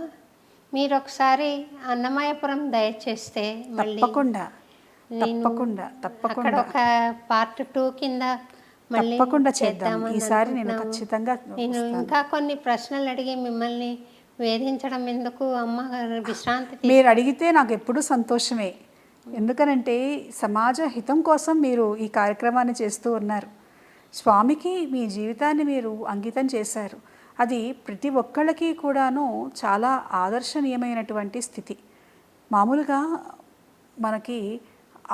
మీరు ఒకసారి అన్నమయ్యపురం దయచేస్తే తప్పకుండా తప్పకుండా అక్కడ ఒక పార్ట్ 2 కింద మళ్ళీ తప్పకుండా చేద్దాం. చేద్దామని ఈసారి నేను అనుకుంటున్నాము. ఖచ్చితంగా నేను వస్తాను. ఇంకా కొన్ని ప్రశ్నలు అడిగి మిమ్మల్ని వేధించడం ఎందుకు, అమ్మగారు విశ్రాంతి మీరు అడిగితే నాకు ఎప్పుడూ సంతోషమే. ఎందుకనంటే సమాజ హితం కోసం మీరు ఈ కార్యక్రమాన్ని చేస్తూ ఉన్నారు. స్వామికి మీ జీవితాన్ని మీరు అంకితం చేశారు. అది ప్రతి ఒక్కళ్ళకి కూడాను చాలా ఆదర్శనీయమైనటువంటి స్థితి. మామూలుగా మనకి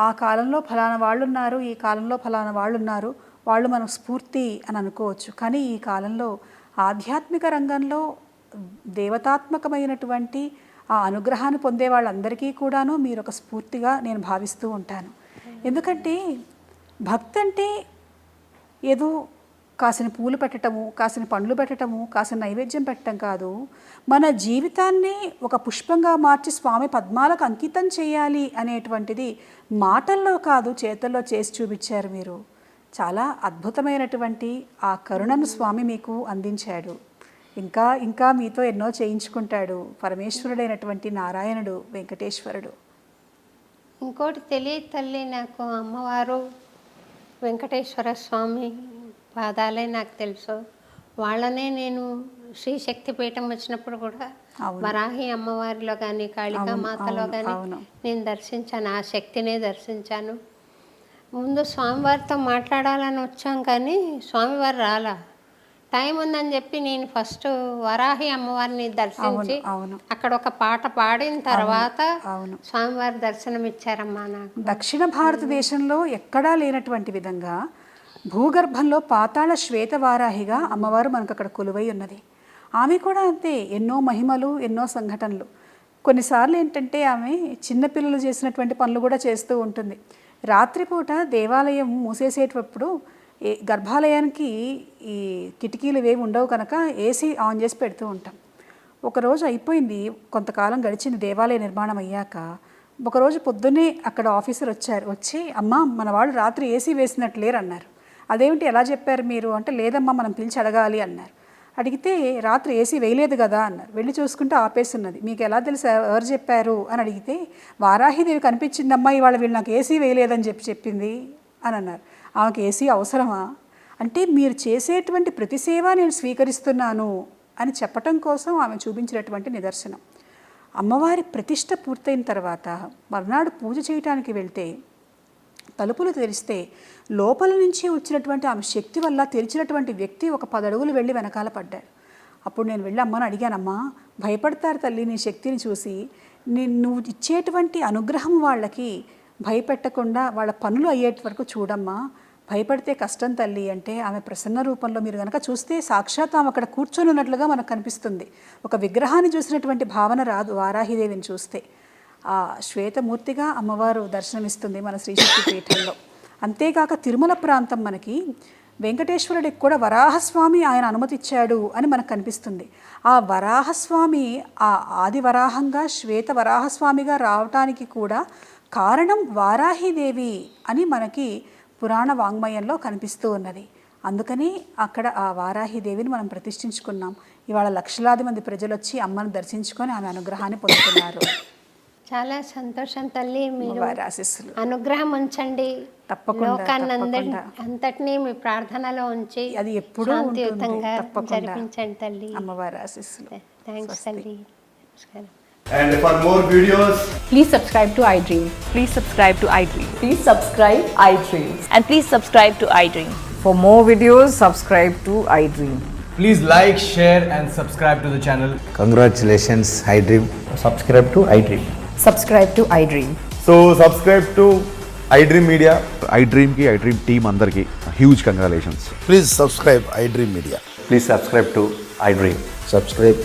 ఆ కాలంలో ఫలానా వాళ్ళు ఉన్నారు, ఈ కాలంలో ఫలానా వాళ్ళు ఉన్నారు, వాళ్ళు మనకు స్ఫూర్తి అని అనుకోవచ్చు. కానీ ఈ కాలంలో ఆధ్యాత్మిక రంగంలో దేవతాత్మకమైనటువంటి ఆ అనుగ్రహాన్ని పొందే వాళ్ళందరికీ కూడాను మీరు ఒక స్ఫూర్తిగా నేను భావిస్తూ ఉంటాను. ఎందుకంటే భక్తి అంటే ఏదో కాసిన పూలు పెట్టడము, కాసిన పండ్లు పెట్టడము, కాసిన నైవేద్యం పెట్టడం కాదు. మన జీవితాన్ని ఒక పుష్పంగా మార్చి స్వామి పద్మాలకు అంకితం చేయాలి అనేటువంటిది మాటల్లో కాదు, చేతల్లో చేసి చూపించారు మీరు. చాలా అద్భుతమైనటువంటి ఆ కరుణను స్వామి మీకు అందించాడు. ఇంకా ఇంకా మీతో ఎన్నో చేయించుకుంటాడు పరమేశ్వరుడైనటువంటి నారాయణుడు, వెంకటేశ్వరుడు. ఇంకోటి తెలియదు తల్లి, నాకు అమ్మవారు వెంకటేశ్వర స్వామి పాదాలే నాకు తెలుసు. వాళ్ళనే నేను శ్రీశక్తి పీఠం వచ్చినప్పుడు కూడా వరాహి అమ్మవారిలో కానీ కాళికామాతలో కానీ నేను దర్శించాను, ఆ శక్తినే దర్శించాను. ముందు స్వామివారితో మాట్లాడాలని వచ్చాం కానీ స్వామివారు రాలా. టైం ఉందని చెప్పి నేను ఫస్ట్ వరాహి అమ్మవారిని దర్శించి అక్కడ ఒక పాట పాడిన తర్వాత స్వామివారి దర్శనం ఇచ్చారమ్మా నాకు. దక్షిణ భారతదేశంలో ఎక్కడా లేనటువంటి విధంగా భూగర్భంలో పాతాళ శ్వేతవారాహిగా అమ్మవారు మనకు అక్కడ కొలువై ఉన్నది. ఆమె కూడా అంతే, ఎన్నో మహిమలు, ఎన్నో సంఘటనలు. కొన్నిసార్లు ఏంటంటే ఆమె చిన్నపిల్లలు చేసినటువంటి పనులు కూడా చేస్తూ ఉంటుంది. రాత్రిపూట దేవాలయం మూసేసేటప్పుడు గర్భాలయానికి ఈ కిటికీలు ఇవేవి ఉండవు కనుక ఏసీ ఆన్ చేసి పెడుతూ ఉంటాం. ఒకరోజు అయిపోయింది, కొంతకాలం గడిచింది దేవాలయ నిర్మాణం అయ్యాక. ఒకరోజు పొద్దున్నే అక్కడ ఆఫీసర్ వచ్చి అమ్మ మన వాళ్ళు రాత్రి ఏసీ వేసినట్టు లేరు అన్నారు. అదేమిటి ఎలా చెప్పారు మీరు అంటే, లేదమ్మా మనం పిలిచి అడగాలి అన్నారు. అడిగితే రాత్రి ఏసీ వేయలేదు కదా అన్నారు. వెళ్ళి చూసుకుంటే ఆపేస్తున్నది. మీకు ఎలా తెలుసు, ఎవరు చెప్పారు అని అడిగితే, వారాహిదేవి కనిపించిందమ్మా ఇవాళ వీళ్ళు నాకు ఏసీ వేయలేదని చెప్పింది అని అన్నారు. ఆమెకు ఏసీ అవసరమా అంటే, మీరు చేసేటువంటి ప్రతి సేవ నేను స్వీకరిస్తున్నాను అని చెప్పటం కోసం ఆమె చూపించినటువంటి నిదర్శనం. అమ్మవారి ప్రతిష్ట పూర్తయిన తర్వాత మర్నాడు పూజ చేయటానికి వెళ్తే తలుపులు తెరిస్తే లోపల నుంచి వచ్చినటువంటి ఆమె శక్తి వల్ల తెరిచినటువంటి వ్యక్తి ఒక 10 అడుగులు వెళ్ళి వెనకాల పడ్డాడు. అప్పుడు నేను వెళ్ళి అమ్మని అడిగానమ్మా, భయపడతారు తల్లి నీ శక్తిని చూసి, నువ్వు ఇచ్చేటువంటి అనుగ్రహం వాళ్ళకి భయపెట్టకుండా వాళ్ళ పనులు అయ్యేటి వరకు చూడమ్మా, భయపడితే కష్టం తల్లి అంటే, ఆమె ప్రసన్న రూపంలో మీరు కనుక చూస్తే సాక్షాత్ ఆమె అక్కడ కూర్చొని ఉన్నట్లుగా మనకు కనిపిస్తుంది. ఒక విగ్రహాన్ని చూసినటువంటి భావన రాదు వారాహిదేవిని చూస్తే. ఆ శ్వేతమూర్తిగా అమ్మవారు దర్శనమిస్తుంది మన శ్రీశక్తి పీఠంలో. అంతేకాక తిరుమల ప్రాంతం మనకి వెంకటేశ్వరుడికి కూడా వరాహస్వామి ఆయన అనుమతిచ్చాడు అని మనకు కనిపిస్తుంది. ఆ వరాహస్వామి ఆ ఆది వరాహంగా శ్వేత వరాహస్వామిగా రావటానికి కూడా కారణం వారాహిదేవి అని మనకి పురాణ వాంగ్మయంలో కనిపిస్తూ ఉన్నది. అందుకని అక్కడ ఆ వారాహిదేవిని మనం ప్రతిష్ఠించుకున్నాం. ఇవాళ లక్షలాది మంది ప్రజలు వచ్చి అమ్మను దర్శించుకొని ఆమె అనుగ్రహాన్ని పొందుతున్నారు. చాలా సంతోషం తల్లి, మీరు ఆశీస్సులు అనుగ్రహం ఉంచండి. తప్పకుండా లోకాన్ని అంతటినీ మీ ప్రార్థనలో ఉంచి అది ఎప్పుడూ శాంతియుతంగా జరిపించండి తల్లి. అమ్మవారి ఆశీస్సులు. థ్యాంక్స్ తల్లి. నమస్కారం. And for more videos, please subscribe to iDream. Please subscribe to iDream. Please subscribe iDream. And please subscribe to iDream. For more videos, subscribe to iDream. please like, share and subscribe to the channel. Congratulations, iDream. Subscribe to iDream. Subscribe to iDream. So subscribe to iDream Media. iDream ki iDream team andarki huge congratulations. Please subscribe iDream Media. Please subscribe to iDream. Subscribe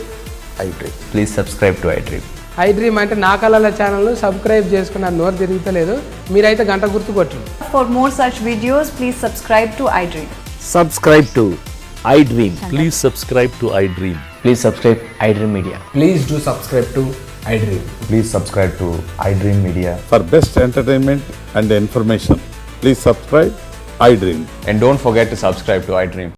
iDream. Please subscribe to iDream. iDream అంటే నా కళల channel subscribe చేసుకున్న నోరు తిరుగుతలేదు, మీరైతే గంట గుర్తు కొట్టండి. For more such videos, please subscribe to iDream. Subscribe to iDream. Please subscribe to iDream. Please subscribe iDream Media. Please do subscribe to iDream. Please subscribe to iDream Media. For best entertainment and information, please subscribe iDream. And don't forget to subscribe to iDream.